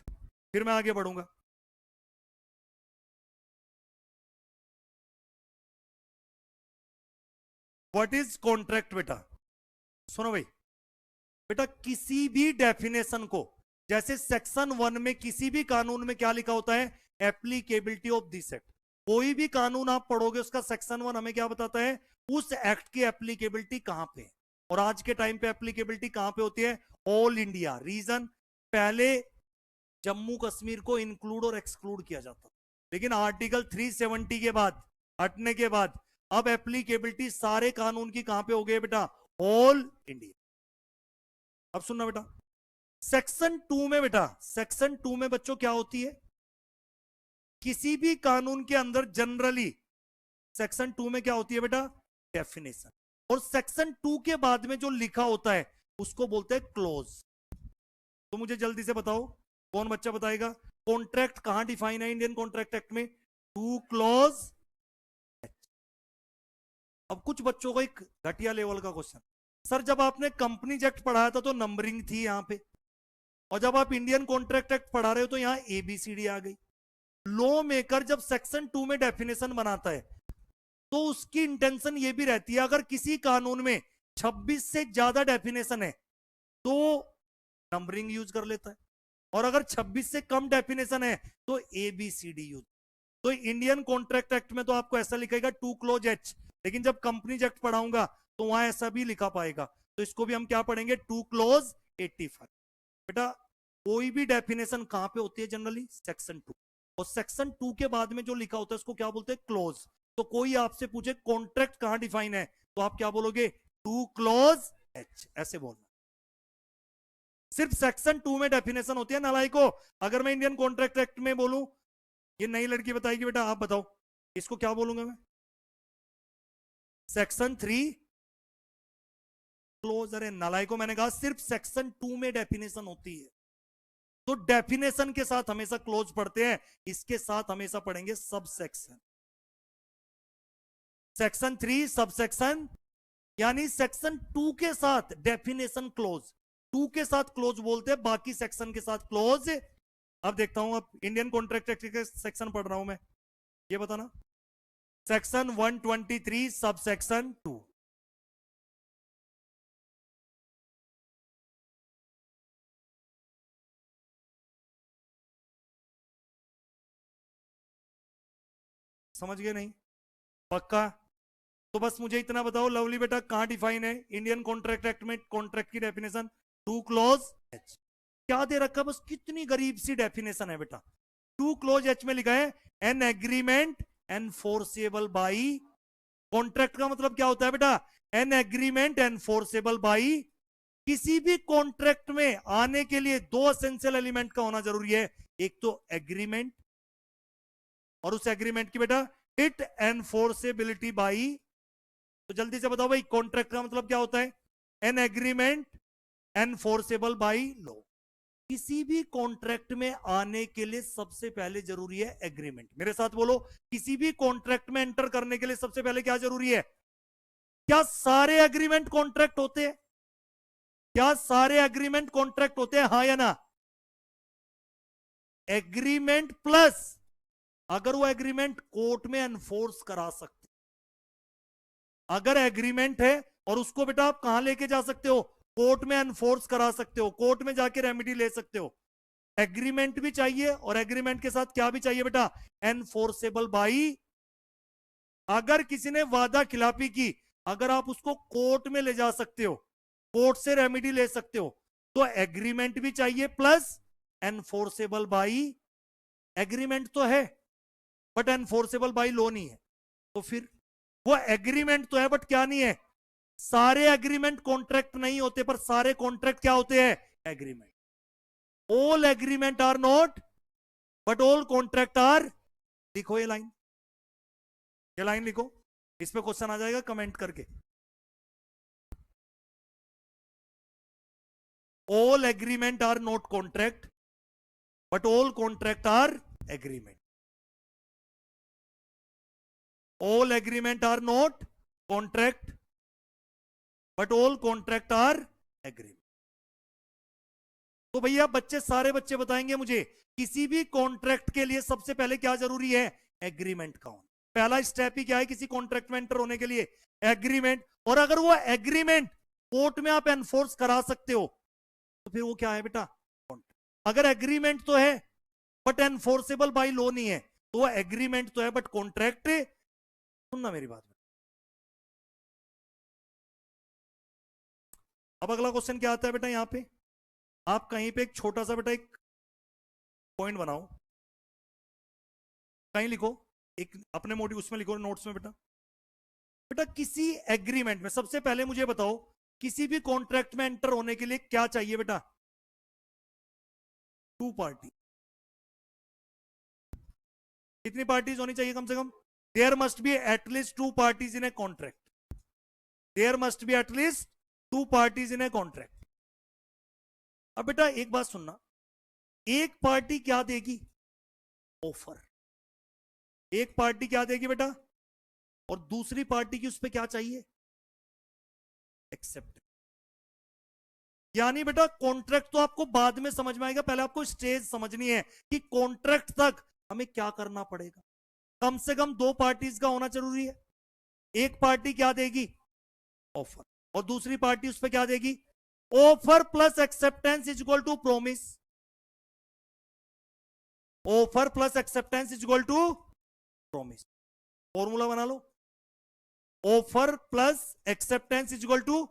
फिर मैं आगे बढ़ूंगा। व्हाट इज कॉन्ट्रैक्ट बेटा? सुनो भाई, बेटा किसी भी डेफिनेशन को, जैसे सेक्शन 1 में किसी भी कानून में क्या लिखा होता है? Applicability of this act. कोई भी कानून आप पढ़ोगे उसका सेक्शन 1 हमें क्या बताता है? उस एक्ट की एप्लीकेबिलिटी कहां पे है। और आज के टाइम पे एप्लीकेबिलिटी कहां पे होती है? All India. रीजन, पहले जम्मू कश्मीर को इंक्लूड और एक्सक्लूड किया जाता, लेकिन आर्टिकल 370 के बाद, हटने के बाद, अब एप्लीकेबिलिटी सारे कानून की कहां पे हो गई बेटा? All India. अब सुनना बेटा, सेक्शन 2 में बेटा, सेक्शन 2 में बच्चों क्या होती है? किसी भी कानून के अंदर जनरली सेक्शन 2 में क्या होती है बेटा? डेफिनेशन। और सेक्शन 2 के बाद में जो लिखा होता है उसको बोलते हैं क्लोज। तो मुझे जल्दी से बताओ, कौन बच्चा बताएगा कॉन्ट्रैक्ट कहां डिफाइन है इंडियन कॉन्ट्रैक्ट एक्ट में? Two clause. अब कुछ बच्चों का एक घटिया लेवल का क्वेश्चन, सर जब आपने कंपनीज एक्ट पढ़ाया था तो नंबरिंग थी यहां पे, और जब आप इंडियन कॉन्ट्रैक्ट एक्ट पढ़ा रहे हो तो यहां एबीसीडी आ गई। लॉ मेकर जब सेक्शन 2 में डेफिनेशन बनाता है तो उसकी इंटेंशन ये भी रहती है अगर किसी कानून में 26 से ज्यादा डेफिनेशन है तो नंबरिंग यूज कर लेता है, और अगर 26 से कम डेफिनेशन है तो एबीसीडी यूज। तो इंडियन कॉन्ट्रैक्ट एक्ट में तो आपको ऐसा लिखेगा टू क्लोज एच, लेकिन जब कंपनीज एक्ट पढ़ाऊंगा तो वहां ऐसा भी लिखा पाएगा, तो इसको भी हम क्या पढ़ेंगे? Two clause 85। बेटा कोई भी डेफिनेशन कहां पे होती है जनरली? सेक्शन 2। और सेक्शन 2 के बाद में जो लिखा होता है उसको क्या बोलते हैं? क्लोज। तो कोई आपसे पूछे कॉन्ट्रैक्ट कहां डिफाइन है तो आप क्या बोलोगे? टू क्लोज एच, ऐसे बोलना। सिर्फ सेक्शन 2 में डेफिनेशन होती है नालायको। अगर मैं इंडियन कॉन्ट्रैक्ट एक्ट में बोलूं, ये नई लड़की बताएगी बेटा, आप बताओ इसको क्या बोलूंगा मैं? Section 3 close. अरे नालायको, मैंने कहा सिर्फ सेक्शन 2 में डेफिनेशन होती है, तो डेफिनेशन के साथ हमेशा क्लोज पढ़ते हैं, इसके साथ हमेशा पढ़ेंगे sub section. Section 3 sub section, यानी सेक्शन 2 के साथ डेफिनेशन क्लोज, 2 के साथ क्लोज बोलते हैं, बाकी सेक्शन के साथ क्लोज। अब देखता हूं, अब इंडियन कॉन्ट्रैक्ट एक्ट के सेक्शन पढ़ रहा हूं मैं, ये बताना। Section 123 sub section 2। समझ गए नहीं? पक्का? तो बस मुझे इतना बताओ लवली बेटा, कहां डिफाइन है इंडियन कॉन्ट्रैक्ट एक्ट में कॉन्ट्रैक्ट की डेफिनेशन? Two clause H. क्या दे रखा, बस कितनी गरीब सी डेफिनेशन है बेटा। टू क्लोज एच में लिखा है an agreement enforceable by. Contract का मतलब क्या होता है बेटा? An agreement enforceable by. किसी भी कॉन्ट्रैक्ट में आने के लिए दो एसेंशियल एलिमेंट का होना जरूरी है, एक तो एग्रीमेंट, और उस एग्रीमेंट की बेटा इट एनफोर्सेबिलिटी बाई। तो जल्दी से बताओ भाई कॉन्ट्रैक्ट का मतलब क्या होता है? An agreement enforceable by law. किसी भी कॉन्ट्रैक्ट में आने के लिए सबसे पहले जरूरी है एग्रीमेंट। मेरे साथ बोलो, किसी भी कॉन्ट्रैक्ट में एंटर करने के लिए सबसे पहले क्या जरूरी है? क्या सारे एग्रीमेंट कॉन्ट्रैक्ट होते हैं? क्या सारे एग्रीमेंट कॉन्ट्रैक्ट होते हैं, हाँ या ना? एग्रीमेंट प्लस अगर वो एग्रीमेंट कोर्ट में एनफोर्स करा सकते, अगर एग्रीमेंट है और उसको बेटा आप कहां लेके जा सकते हो? कोर्ट में एनफोर्स करा सकते हो, कोर्ट में जाके रेमेडी ले सकते हो। एग्रीमेंट भी चाहिए और एग्रीमेंट के साथ क्या भी चाहिए बेटा, एनफोर्सेबल बाई। अगर किसी ने वादा खिलाफी की, अगर आप उसको कोर्ट में ले जा सकते हो, कोर्ट से रेमेडी ले सकते हो, तो एग्रीमेंट भी चाहिए प्लस एनफोर्सेबल बाई। एग्रीमेंट तो है बट एनफोर्सेबल बाई लॉ नहीं है, तो फिर वो एग्रीमेंट तो है बट क्या नहीं है, सारे एग्रीमेंट कॉन्ट्रैक्ट नहीं होते, पर सारे कॉन्ट्रैक्ट क्या होते हैं, agreement. All agreement are not but all contract are. लिखो ये लाइन, ये लाइन लिखो, इस पे क्वेश्चन आ जाएगा कमेंट करके। All agreement are not contract but all contract are agreement. All agreement are not contract but all contract are agreement. तो भैया बच्चे, सारे बच्चे बताएंगे मुझे, किसी भी कॉन्ट्रैक्ट के लिए सबसे पहले क्या जरूरी है, एग्रीमेंट का होना। पहला स्टेप ही क्या है किसी कॉन्ट्रैक्ट में एंटर होने के लिए, एग्रीमेंट। और अगर वो एग्रीमेंट कोर्ट में आप एनफोर्स करा सकते हो, तो फिर वो क्या है बेटा, कॉन्ट्रैक्ट। अगर एग्रीमेंट तो है बट एनफोर्सेबल बाई लॉ नहीं है, तो वो एग्रीमेंट तो है बट कॉन्ट्रैक्ट। सुनना मेरी बात। अब अगला क्वेश्चन क्या आता है बेटा, यहां पे आप कहीं पे एक छोटा सा बेटा एक पॉइंट बनाओ, कहीं लिखो, एक अपने मोटिव उसमें लिखो नोट्स में। बेटा बेटा किसी एग्रीमेंट में सबसे पहले मुझे बताओ, किसी भी कॉन्ट्रैक्ट में एंटर होने के लिए क्या चाहिए बेटा, टू पार्टी। कितनी पार्टीज होनी चाहिए कम से कम, there must be at least two parties in a contract. There must be at least two parties in a contract. अब बेटा एक बात सुनना, एक पार्टी क्या देगी, ऑफर। एक पार्टी क्या देगी बेटा, और दूसरी पार्टी की उस पर क्या चाहिए, एक्सेप्ट। यानी बेटा कॉन्ट्रैक्ट तो आपको बाद में समझ में आएगा, पहले आपको स्टेज समझनी है कि कॉन्ट्रैक्ट तक हमें क्या करना पड़ेगा। कम से कम दो पार्टीज का होना जरूरी है। एक पार्टी क्या देगी, ऑफर, और दूसरी पार्टी उस पर क्या देगी, offer plus acceptance is equal to promise. Offer plus acceptance is equal to promise. Formula बना लो, offer plus acceptance is equal to,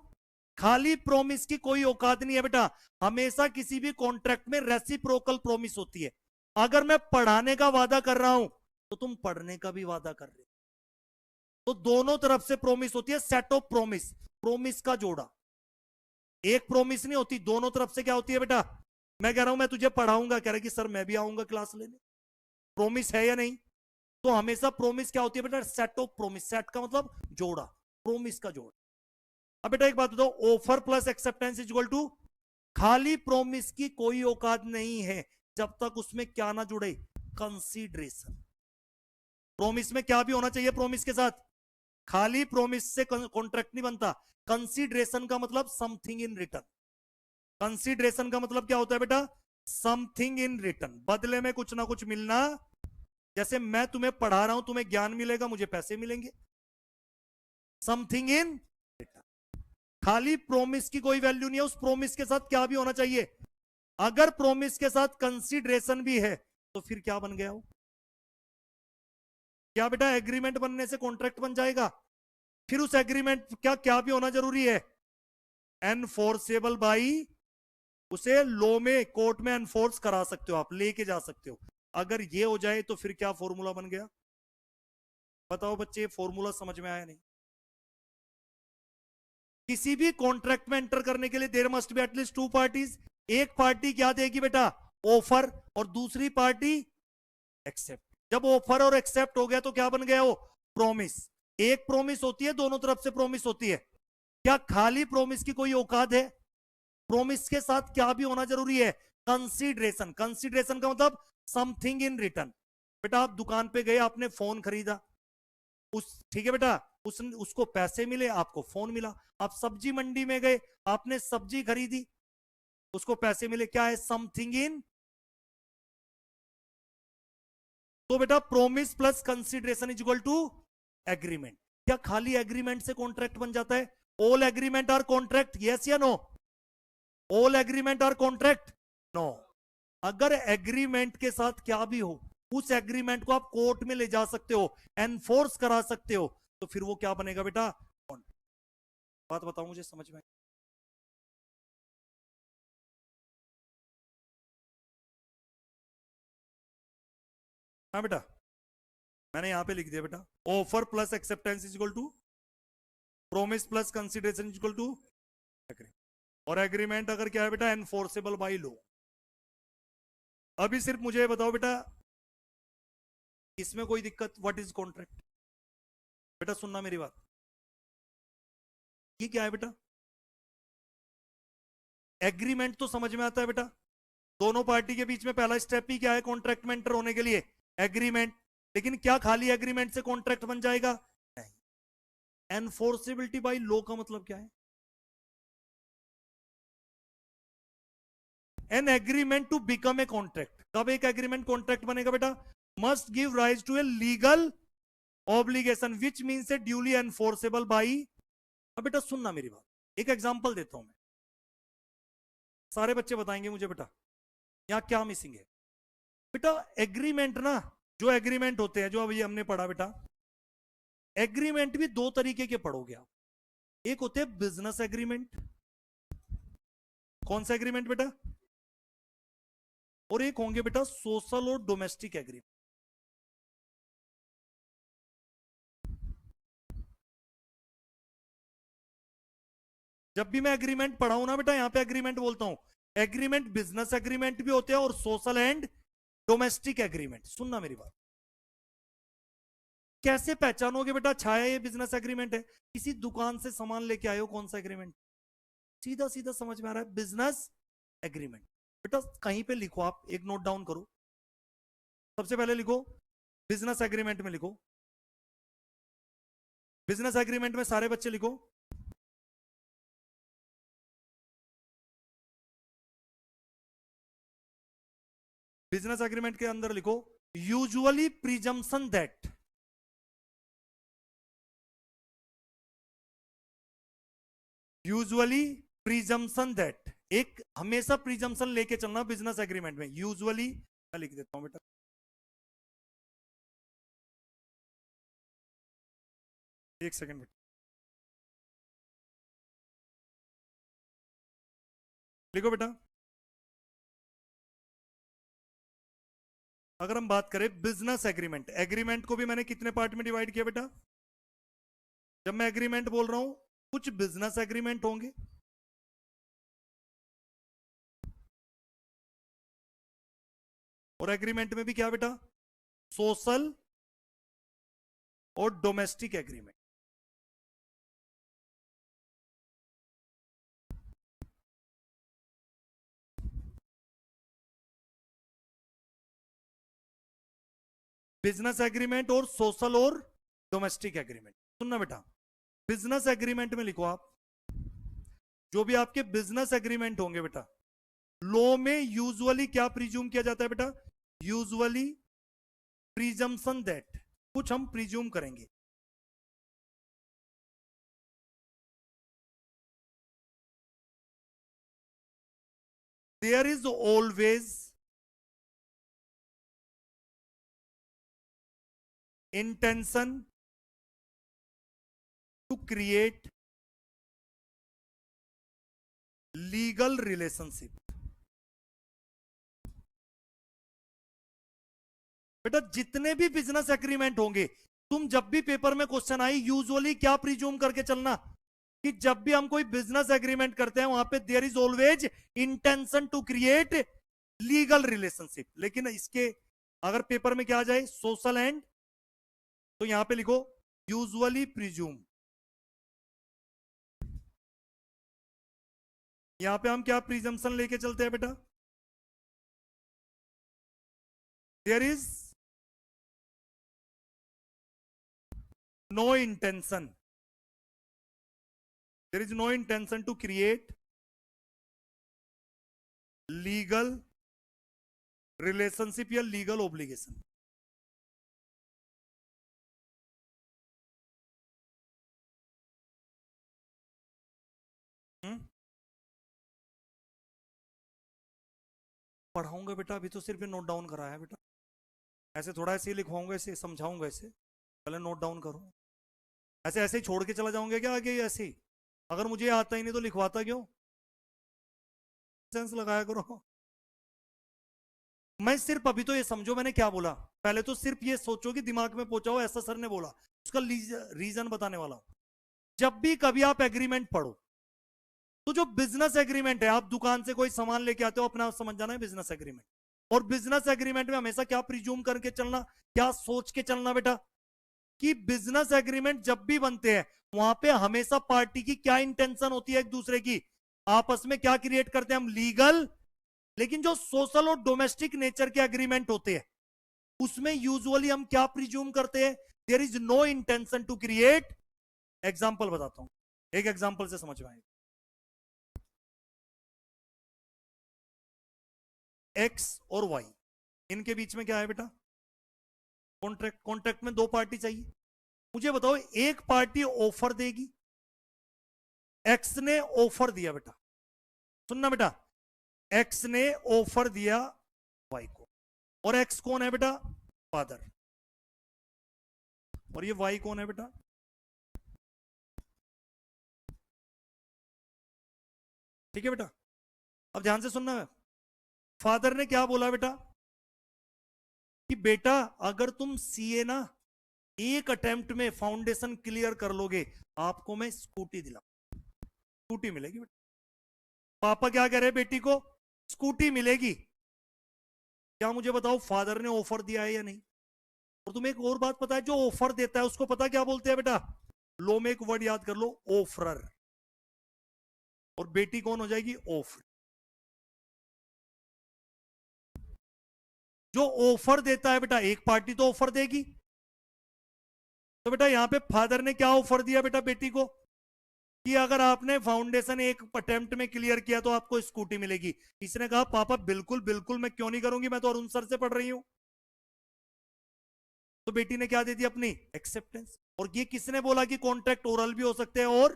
खाली प्रोमिस की कोई औकात नहीं है बेटा। हमेशा किसी भी कॉन्ट्रैक्ट में रेसिप्रोकल प्रोमिस होती है। अगर मैं पढ़ाने का वादा कर रहा हूं तो तुम पढ़ने का भी वादा कर रहे हो, तो दोनों तरफ से प्रोमिस होती है, सेट ऑफ प्रोमिस, प्रोमिस का जोड़ा। एक प्रोमिस नहीं होती, दोनों तरफ से क्या होती है बेटा। मैं कह रहा हूं मैं तुझे पढ़ाऊंगा, कह रहा कि सर मैं भी आऊंगा क्लास लेने, प्रोमिस है या नहीं। तो हमेशा प्रोमिस क्या होती है बेटा, सेट ऑफ प्रोमिस। सेट का मतलब जोड़ा, प्रोमिस का जोड़ा। अब बेटा एक बात बताओ, offer plus acceptance is equal to, खाली प्रोमिस की कोई औकात नहीं है जब तक उसमें क्या ना जुड़े, कंसीडरेशन। प्रोमिस में क्या भी होना चाहिए, प्रोमिस के साथ, खाली प्रोमिस से कॉन्ट्रैक्ट नहीं बनता। कंसीडरेशन का मतलब समथिंग इन रिटर्न। कंसीडरेशन का मतलब क्या होता है बेटा, समथिंग इन रिटर्न, बदले में कुछ ना कुछ मिलना। जैसे मैं तुम्हें पढ़ा रहा हूं, तुम्हें ज्ञान मिलेगा, मुझे पैसे मिलेंगे, समथिंग इन रिटर्न। खाली प्रोमिस की कोई वैल्यू नहीं है, उस प्रोमिस के साथ क्या भी होना चाहिए। अगर प्रोमिस के साथ कंसीडरेशन भी है तो फिर क्या बन गया हो, क्या बेटा एग्रीमेंट बनने से कॉन्ट्रैक्ट बन जाएगा। फिर उस एग्रीमेंट क्या क्या भी होना जरूरी है, एनफोर्सेबल बाई, उसे लॉ में कोर्ट में एनफोर्स करा सकते हो, आप लेके जा सकते हो। अगर ये हो जाए तो फिर क्या फॉर्मूला बन गया, बताओ बच्चे, फॉर्मूला समझ में आया नहीं। किसी भी कॉन्ट्रैक्ट में एंटर करने के लिए there must be at least two parties. एक पार्टी क्या देगी बेटा, ऑफर, और दूसरी पार्टी एक्सेप्ट। जब ऑफर और एक्सेप्ट हो गया तो क्या बन गया वो, प्रोमिस। एक प्रोमिस होती है, दोनों तरफ से प्रोमिस होती है। क्या खाली प्रोमिस की कोई औकात है, प्रोमिस के साथ क्या भी होना जरूरी है, कंसीडरेशन। कंसीडरेशन का मतलब समथिंग इन रिटर्न। बेटा आप दुकान पे गए, आपने फोन खरीदा, ठीक है बेटा, उसको पैसे मिले, आपको फोन मिला। आप सब्जी मंडी में गए, आपने सब्जी खरीदी, उसको पैसे मिले, क्या है, समथिंग इन। तो बेटा promise plus consideration is equal to agreement. क्या खाली एग्रीमेंट से कॉन्ट्रैक्ट बन जाता है, all agreement are contract, yes या no, all agreement are contract, no. अगर एग्रीमेंट के साथ क्या भी हो, उस एग्रीमेंट को आप कोर्ट में ले जा सकते हो, एनफोर्स करा सकते हो, तो फिर वो क्या बनेगा बेटा? बात बताओ मुझे समझ में। हाँ बेटा, मैंने यहां पे लिख दिया बेटा, offer plus acceptance is equal to promise plus consideration is equal to agreement. और एग्रीमेंट अगर क्या है बेटा? Enforceable by law. अभी सिर्फ मुझे बताओ बेटा, इसमें कोई दिक्कत? What is contract? बेटा सुनना मेरी बात, ये क्या है बेटा? एग्रीमेंट तो समझ में आता है बेटा, दोनों पार्टी के बीच में पहला स्टेप ही क्या है कॉन्ट्रैक्ट में एंटर होने के लिए? एग्रीमेंट। लेकिन क्या खाली एग्रीमेंट से कॉन्ट्रैक्ट बन जाएगा? नहीं। एनफोर्सेबिलिटी बाई लॉ का मतलब क्या है? An agreement to become a contract. कब एक एग्रीमेंट कॉन्ट्रैक्ट बनेगा बेटा? Must give rise to a legal obligation which means a duly enforceable by. अब बेटा सुनना मेरी बात, एक एग्जांपल देता हूं मैं, सारे बच्चे बताएंगे मुझे बेटा यहां क्या मिसिंग है। बेटा एग्रीमेंट ना, जो एग्रीमेंट होते हैं जो अभी हमने पढ़ा बेटा, एग्रीमेंट भी दो तरीके के पढ़ोगे आप। एक होते हैं बिजनेस एग्रीमेंट। कौन सा एग्रीमेंट बेटा? और एक होंगे बेटा सोशल और डोमेस्टिक एग्रीमेंट। जब भी मैं एग्रीमेंट पढ़ाऊं ना बेटा, यहां पे एग्रीमेंट बोलता हूं, एग्रीमेंट बिजनेस एग्रीमेंट भी होते हैं और सोशल एंड डोमेस्टिक एग्रीमेंट। सुनना मेरी बात, कैसे पहचानोगे बेटा छाया ये बिजनेस एग्रीमेंट है? किसी दुकान से सामान लेके आए हो, कौन सा एग्रीमेंट? सीधा सीधा समझ में आ रहा है, बिजनेस एग्रीमेंट। बेटा कहीं पे लिखो, आप एक नोट डाउन करो, सबसे पहले लिखो बिजनेस एग्रीमेंट में लिखो, बिजनेस एग्रीमेंट में सारे बच्चे लिखो, बिजनेस एग्रीमेंट के अंदर लिखो usually presumption that, usually presumption that, एक हमेशा प्रिजम्पशन लेके चलना बिजनेस एग्रीमेंट में। यूजुअली मैं लिख देता हूं बेटा, एक सेकंड बेटा, लिखो बेटा। अगर हम बात करें बिजनेस एग्रीमेंट, एग्रीमेंट को भी मैंने कितने पार्ट में डिवाइड किया बेटा? जब मैं एग्रीमेंट बोल रहा हूं, कुछ बिजनेस एग्रीमेंट होंगे और एग्रीमेंट में भी क्या बेटा? सोशल और डोमेस्टिक एग्रीमेंट। बिजनेस एग्रीमेंट और सोशल और डोमेस्टिक एग्रीमेंट। सुनना बेटा, बिजनेस एग्रीमेंट में लिखो आप, जो भी आपके बिजनेस एग्रीमेंट होंगे बेटा, लॉ में यूजुअली क्या प्रिज्यूम किया जाता है बेटा? यूजुअली प्रिजम्पशन दैट, कुछ हम प्रिज्यूम करेंगे। There is always intention to create legal relationship. बेटा जितने भी बिजनेस एग्रीमेंट होंगे, तुम जब भी पेपर में क्वेश्चन आई, यूजुअली क्या प्रिज्यूम करके चलना कि जब भी हम कोई बिजनेस एग्रीमेंट करते हैं वहां पे there is always intention to create legal relationship. लेकिन इसके अगर पेपर में क्या आ जाए, सोशल एंड, तो यहां पे लिखो यूजुअली प्रिज्यूम। यहां पे हम क्या प्रिजम्पशन लेके चलते हैं बेटा? There is no intention, there is no intention to create legal relationship या लीगल ऑब्लिगेशन। पढ़ाऊंगा बेटा, अभी तो सिर्फ नोट डाउन कराया है बेटा, ऐसे थोड़ा ऐसे ही लिखवाऊंगा, ऐसे समझाऊंगा, ऐसे पहले नोट डाउन करो, ऐसे ऐसे ही छोड़ के चला जाऊंगा क्या आगे? ऐसे ही अगर मुझे आता ही नहीं तो लिखवाता क्यों? सेंस लगाया करो। मैं सिर्फ अभी तो ये समझो मैंने क्या बोला, पहले तो सिर्फ ये सोचो कि दिमाग में पहुंचाओ ऐसा सर ने बोला, उसका रीजन बताने वाला हूं। जब भी कभी आप एग्रीमेंट पढ़ो तो जो बिजनेस एग्रीमेंट है, आप दुकान से कोई सामान लेके आते हो, अपना आप समझ जाना है बिजनेस एग्रीमेंट। और बिजनेस एग्रीमेंट में हमेशा क्या प्रिज्यूम करके चलना, क्या सोच के चलना बेटा, कि बिजनेस एग्रीमेंट जब भी बनते हैं वहां पे हमेशा पार्टी की क्या इंटेंशन होती है, एक दूसरे की आपस में क्या क्रिएट करते हैं हम, लीगल। लेकिन जो सोशल और डोमेस्टिक नेचर के एग्रीमेंट होते हैं उसमें यूजुअली हम क्या प्रिज्यूम करते हैं, there is no intention to create. Example बताता हूं, एक एग्जांपल से समझ में आएगा। एक्स और वाई, इनके बीच में क्या है बेटा, कॉन्ट्रैक्ट। कॉन्ट्रैक्ट में दो पार्टी चाहिए। मुझे बताओ, एक पार्टी ऑफर देगी, एक्स ने ऑफर दिया बेटा, सुनना बेटा, एक्स ने ऑफर दिया वाई को, और एक्स कौन है बेटा, फादर, और ये वाई कौन है बेटा, ठीक है बेटा। अब ध्यान से सुनना है, फादर ने क्या बोला बेटा, कि बेटा अगर तुम सीए ना एक अटेम्प्ट में फाउंडेशन क्लियर कर लोगे, आपको मैं स्कूटी दिलाऊं, स्कूटी मिलेगी बेटा। पापा क्या कह रहे बेटी को, स्कूटी मिलेगी। क्या मुझे बताओ फादर ने ऑफर दिया है या नहीं? और तुम्हें एक और बात पता है, जो ऑफर देता है उसको पता क्या बोलते हैं बेटा, लो में एक वर्ड याद कर लो, ऑफरर, और बेटी कौन हो जाएगी, ऑफर। जो ऑफर देता है बेटा, एक पार्टी तो ऑफर देगी। तो बेटा यहां पे फादर ने क्या ऑफर दिया बेटा बेटी को, कि अगर आपने फाउंडेशन एक अटेम्प्ट में क्लियर किया तो आपको स्कूटी मिलेगी। इसने कहा पापा बिल्कुल बिल्कुल, मैं क्यों नहीं करूंगी, मैं तो अरुण सर से पढ़ रही हूं। तो बेटी ने क्या दे दी, अपनी एक्सेप्टेंस। और ये किसने बोला कि कॉन्ट्रैक्ट ओरल भी हो सकते हैं, और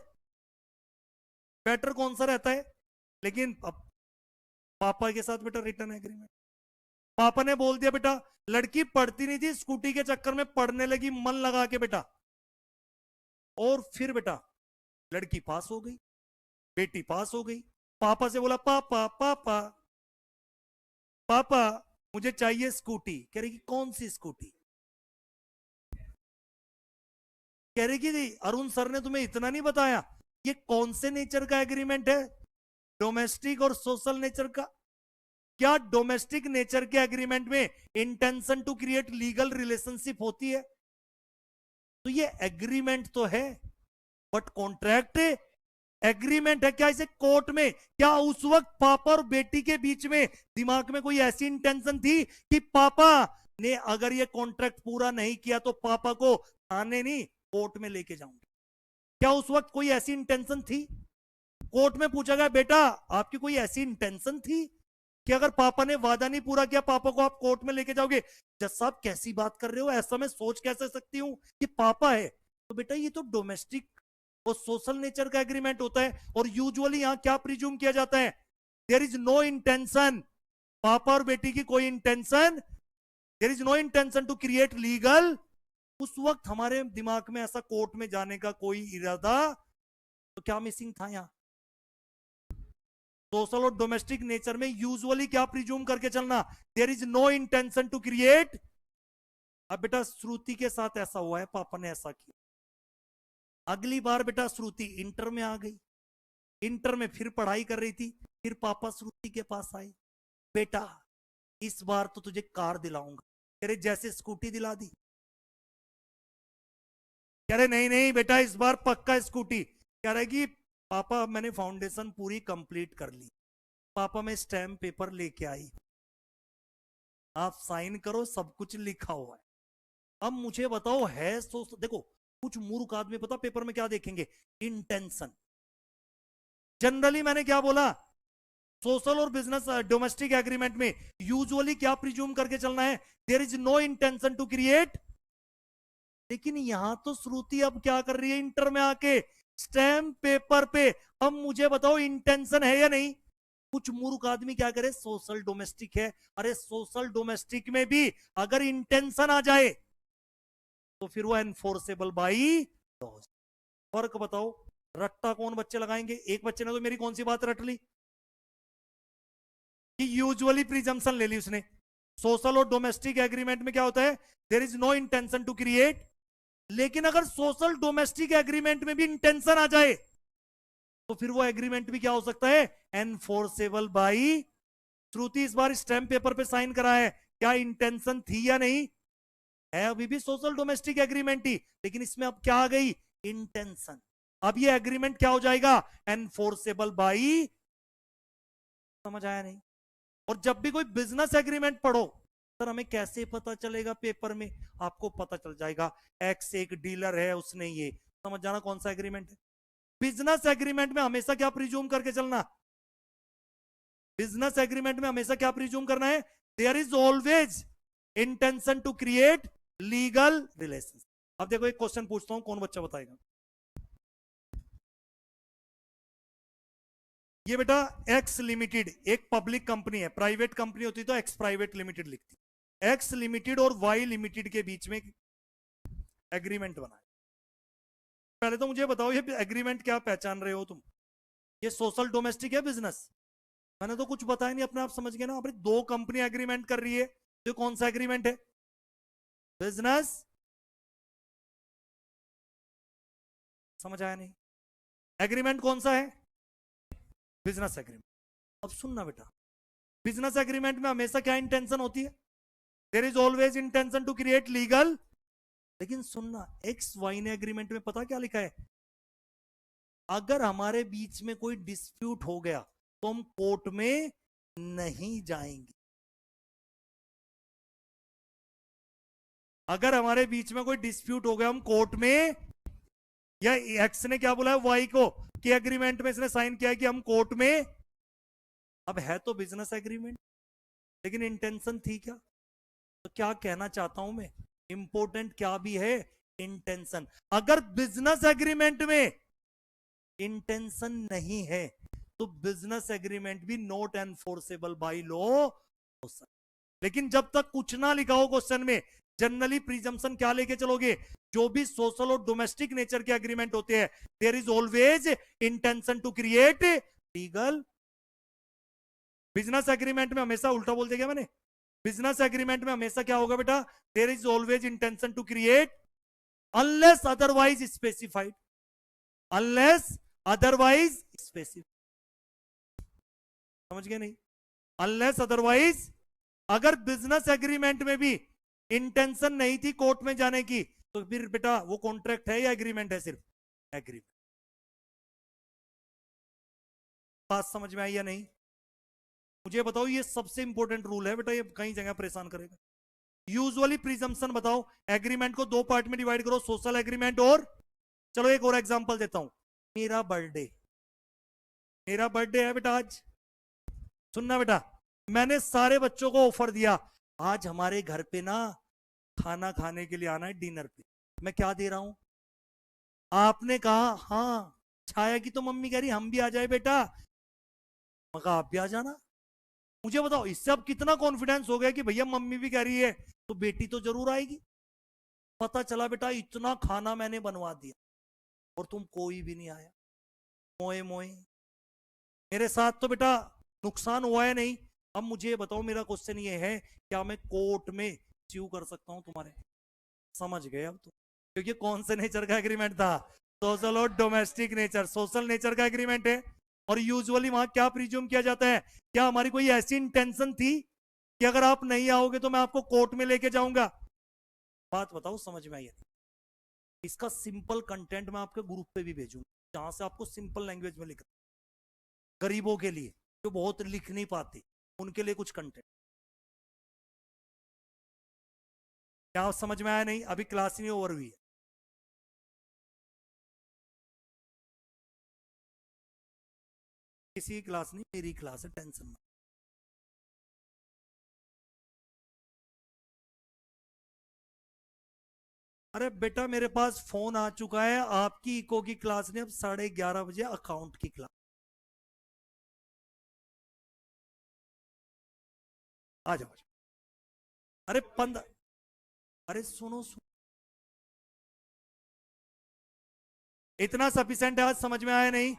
बेटर कौन सा रहता है, लेकिन अब पापा के साथ बेटा रिटर्न एग्रीमेंट। पापा ने बोल दिया बेटा, लड़की पढ़ती नहीं थी, स्कूटी के चक्कर में पढ़ने लगी मन लगा के बेटा, और फिर बेटा लड़की पास हो गई, बेटी पास हो गई। पापा से बोला, पापा पापा पापा मुझे चाहिए स्कूटी। कह रही कि कौन सी स्कूटी? कह रही कि अरुण सर ने तुम्हें इतना नहीं बताया, ये कौन से नेचर का एग्रीमेंट है, डोमेस्टिक और सोशल नेचर का। क्या डोमेस्टिक नेचर के एग्रीमेंट में intention to create legal relationship होती है? तो ये एग्रीमेंट तो है, बट कॉन्ट्रैक्ट एग्रीमेंट है क्या? इसे कोर्ट में क्या उस वक्त पापा और बेटी के बीच में दिमाग में कोई ऐसी इंटेंशन थी कि पापा ने अगर ये कॉन्ट्रैक्ट पूरा नहीं किया तो पापा को थाने नहीं कोर्ट में लेके जाऊंगी? क्या उस वक्त कोई ऐसी इंटेंशन थी? कोर्ट में पूछा गया, बेटा आपकी कोई ऐसी इंटेंशन थी कि अगर पापा ने वादा नहीं पूरा किया पापा को आप कोर्ट में लेके जाओगे? जज साहब कैसी बात कर रहे हो, ऐसा मैं सोच कैसे सकती हूं कि पापा है? तो बेटा ये तो डोमेस्टिक और सोशल नेचर का एग्रीमेंट होता है, और यूजुअली यहां क्या प्रिज्यूम किया जाता है, देयर इज नो इंटेंशन, पापा और बेटी की कोई intention, there is no intention to create legal. उस वक्त हमारे दिमाग में ऐसा कोर्ट में जाने का कोई इरादा, तो क्या मिसिंग था यहां? सोशल और डोमेस्टिक नेचर में यूजुअली क्या प्रिज्यूम करके चलना, there is no intention to create. अब बेटा श्रुति के साथ ऐसा हुआ है, पापा ने ऐसा किया, अगली बार बेटा श्रुति इंटर में आ गई, इंटर में फिर पढ़ाई कर रही थी, फिर पापा श्रुति के पास आए, बेटा इस बार तो तुझे कार दिलाऊंगा। कह रहे जैसे स्कूटी दिला दी? कह रहे नहीं नहीं बेटा इस बार पक्का स्कूटी। कह रहे कि पापा मैंने फाउंडेशन पूरी कंप्लीट कर ली, पापा मैं स्टैम्प पेपर लेके आई, आप साइन करो, सब कुछ लिखा हुआ है। अब मुझे बताओ है देखो कुछ मूर्ख आदमी पता पेपर में क्या देखेंगे, इंटेंशन। जनरली मैंने क्या बोला, सोशल और बिजनेस डोमेस्टिक एग्रीमेंट में यूजुअली क्या प्रिज्यूम करके चलना है, there is no intention to create. लेकिन यहां तो श्रुति अब क्या कर रही है, इंटर में आके स्टैम्प पेपर पे। अब मुझे बताओ इंटेंशन है या नहीं? कुछ मूर्ख आदमी क्या करे, सोशल डोमेस्टिक है। अरे सोशल डोमेस्टिक में भी अगर इंटेंशन आ जाए तो फिर वो एनफोर्सेबल बाई लॉज। फर्क बताओ, रट्टा कौन बच्चे लगाएंगे? एक बच्चे ने तो मेरी कौन सी बात रट ली कि यूजुअली प्रिजम्पशन ले ली उसने। सोशल और डोमेस्टिक एग्रीमेंट में क्या होता है, there is no intention to create. लेकिन अगर सोशल डोमेस्टिक एग्रीमेंट में भी इंटेंशन आ जाए तो फिर वो एग्रीमेंट भी क्या हो सकता है, एनफोर्सेबल बाई। श्रुति इस बार स्टैम्प पेपर पे साइन करा है, क्या इंटेंशन थी या नहीं? है अभी भी सोशल डोमेस्टिक एग्रीमेंट ही, लेकिन इसमें अब क्या आ गई, इंटेंशन। अब ये एग्रीमेंट क्या हो जाएगा, एनफोर्सेबल बाई। समझ आया नहीं? और जब भी कोई बिजनेस एग्रीमेंट पढ़ो, सर हमें कैसे पता चलेगा पेपर में? आपको पता चल जाएगा, एक्स एक डीलर है, उसने ये, समझ जाना कौन सा एग्रीमेंट है। बिजनेस एग्रीमेंट में हमेशा क्या प्रिज्यूम करके चलना, बिजनेस एग्रीमेंट में हमेशा क्या प्रिज्यूम करना है, there is always intention to create legal relation. अब देखो एक क्वेश्चन पूछता हूं, कौन बच्चा बताएगा? ये बेटा एक्स लिमिटेड एक पब्लिक कंपनी है, प्राइवेट कंपनी होती तो एक्स प्राइवेट लिमिटेड लिखती। एक्स लिमिटेड और वाई लिमिटेड के बीच में एग्रीमेंट बना है। पहले तो मुझे बताओ, ये एग्रीमेंट क्या पहचान रहे हो तुम? ये सोशल डोमेस्टिक है, बिजनेस? मैंने तो कुछ बताया नहीं, अपने आप समझ गए ना। अपनी दो कंपनी एग्रीमेंट कर रही है, तो कौन सा एग्रीमेंट है, बिजनेस। समझ आया नहीं? एग्रीमेंट कौन सा है, बिजनेस एग्रीमेंट। अब सुनना बेटा, बिजनेस एग्रीमेंट में हमेशा क्या इंटेंशन होती है, there is always intention to create legal. लेकिन सुनना, एक्स वाई ने एग्रीमेंट में पता क्या लिखा है, अगर हमारे बीच में कोई डिस्प्यूट हो गया तो हम कोर्ट में नहीं जाएंगे। अगर हमारे बीच में कोई डिस्प्यूट हो गया, हम कोर्ट में, या एक्स ने क्या बोला है वाई को कि एग्रीमेंट में इसने साइन किया है कि हम कोर्ट में। अब है तो बिजनेस एग्रीमेंट, लेकिन इंटेंशन थी क्या? तो क्या कहना चाहता हूं मैं, इंपॉर्टेंट क्या भी है, इंटेंशन। अगर बिजनेस एग्रीमेंट में इंटेंशन नहीं है तो बिजनेस एग्रीमेंट भी नॉट एनफोर्सेबल बाय लॉ हो सकता। लेकिन जब तक कुछ ना लिखा हो क्वेश्चन में, जनरली प्रिजम्पशन क्या लेके चलोगे, जो भी सोशल और डोमेस्टिक नेचर के एग्रीमेंट होते हैं, there is always intention to create legal. Business agreement में हमेशा उल्टा बोल दिया मैंने, बिजनेस एग्रीमेंट में हमेशा क्या होगा बेटा, there is always intention to create, unless otherwise specified, unless otherwise specified. समझ गए नहीं? Unless otherwise. अगर बिजनेस एग्रीमेंट में भी इंटेंशन नहीं थी कोर्ट में जाने की, तो फिर बेटा वो कॉन्ट्रैक्ट है या एग्रीमेंट है, सिर्फ एग्रीमेंट। बात समझ में आई या नहीं? मुझे बताओ, ये सबसे इंपॉर्टेंट रूल है बेटा, ये कई जगह परेशान करेगा। यूजुअली प्रिजम्पशन बताओ, एग्रीमेंट को दो पार्ट में डिवाइड करो, सोशल एग्रीमेंट और, चलो एक और एग्जांपल देता हूं, मेरा बर्थडे। मेरा बर्थडे है बेटा आज, सुनना बेटा, मैंने सारे बच्चों को ऑफर दिया, आज हमारे घर पे ना खाना खाने के लिए आना है, डिनर पे। मैं क्या दे रहा हूं, आपने कहा हाँ, छाया की तो मम्मी कह रही हम भी आ जाए बेटा, मगर आप भी आ जाना। मुझे बताओ, इससे अब कितना कॉन्फिडेंस हो गया कि भैया मम्मी भी कह रही है तो बेटी तो जरूर आएगी। पता चला बेटा इतना खाना मैंने बनवा दिया और तुम कोई भी नहीं आया, मोए मोए। मेरे साथ तो बेटा नुकसान हुआ है नहीं। अब मुझे बताओ, मेरा क्वेश्चन ये है, क्या मैं कोर्ट में च्यू कर सकता हूं तुम्हारे? समझ गए अब तो, क्योंकि कौन से नेचर का एग्रीमेंट था, सोशल और डोमेस्टिक नेचर। सोशल नेचर का एग्रीमेंट है, और यूजुअली वहां क्या प्रीज्यूम किया जाता है, क्या हमारी कोई ऐसी इंटेंशन थी कि अगर आप नहीं आओगे तो मैं आपको कोर्ट में लेके जाऊंगा? बात बताओ समझ में आई? इसका सिंपल कंटेंट मैं आपके ग्रुप पे भी भेजूंगा, जहां से आपको सिंपल लैंग्वेज में लिख, गरीबों के लिए जो बहुत लिख नहीं पाते, उनके लिए कुछ कंटेंट। क्या समझ में आया नहीं? अभी क्लास नहीं ओवर हुई है। किसी की क्लास नहीं, मेरी क्लास है, टेंशन मत। अरे बेटा मेरे पास फोन आ चुका है, आपकी इको की क्लास नहीं, अब 11:30 बजे अकाउंट की क्लास। आ जाओ। अरे 15, अरे सुनो सुनो, इतना सफिशिएंट है, आज समझ में आया नहीं?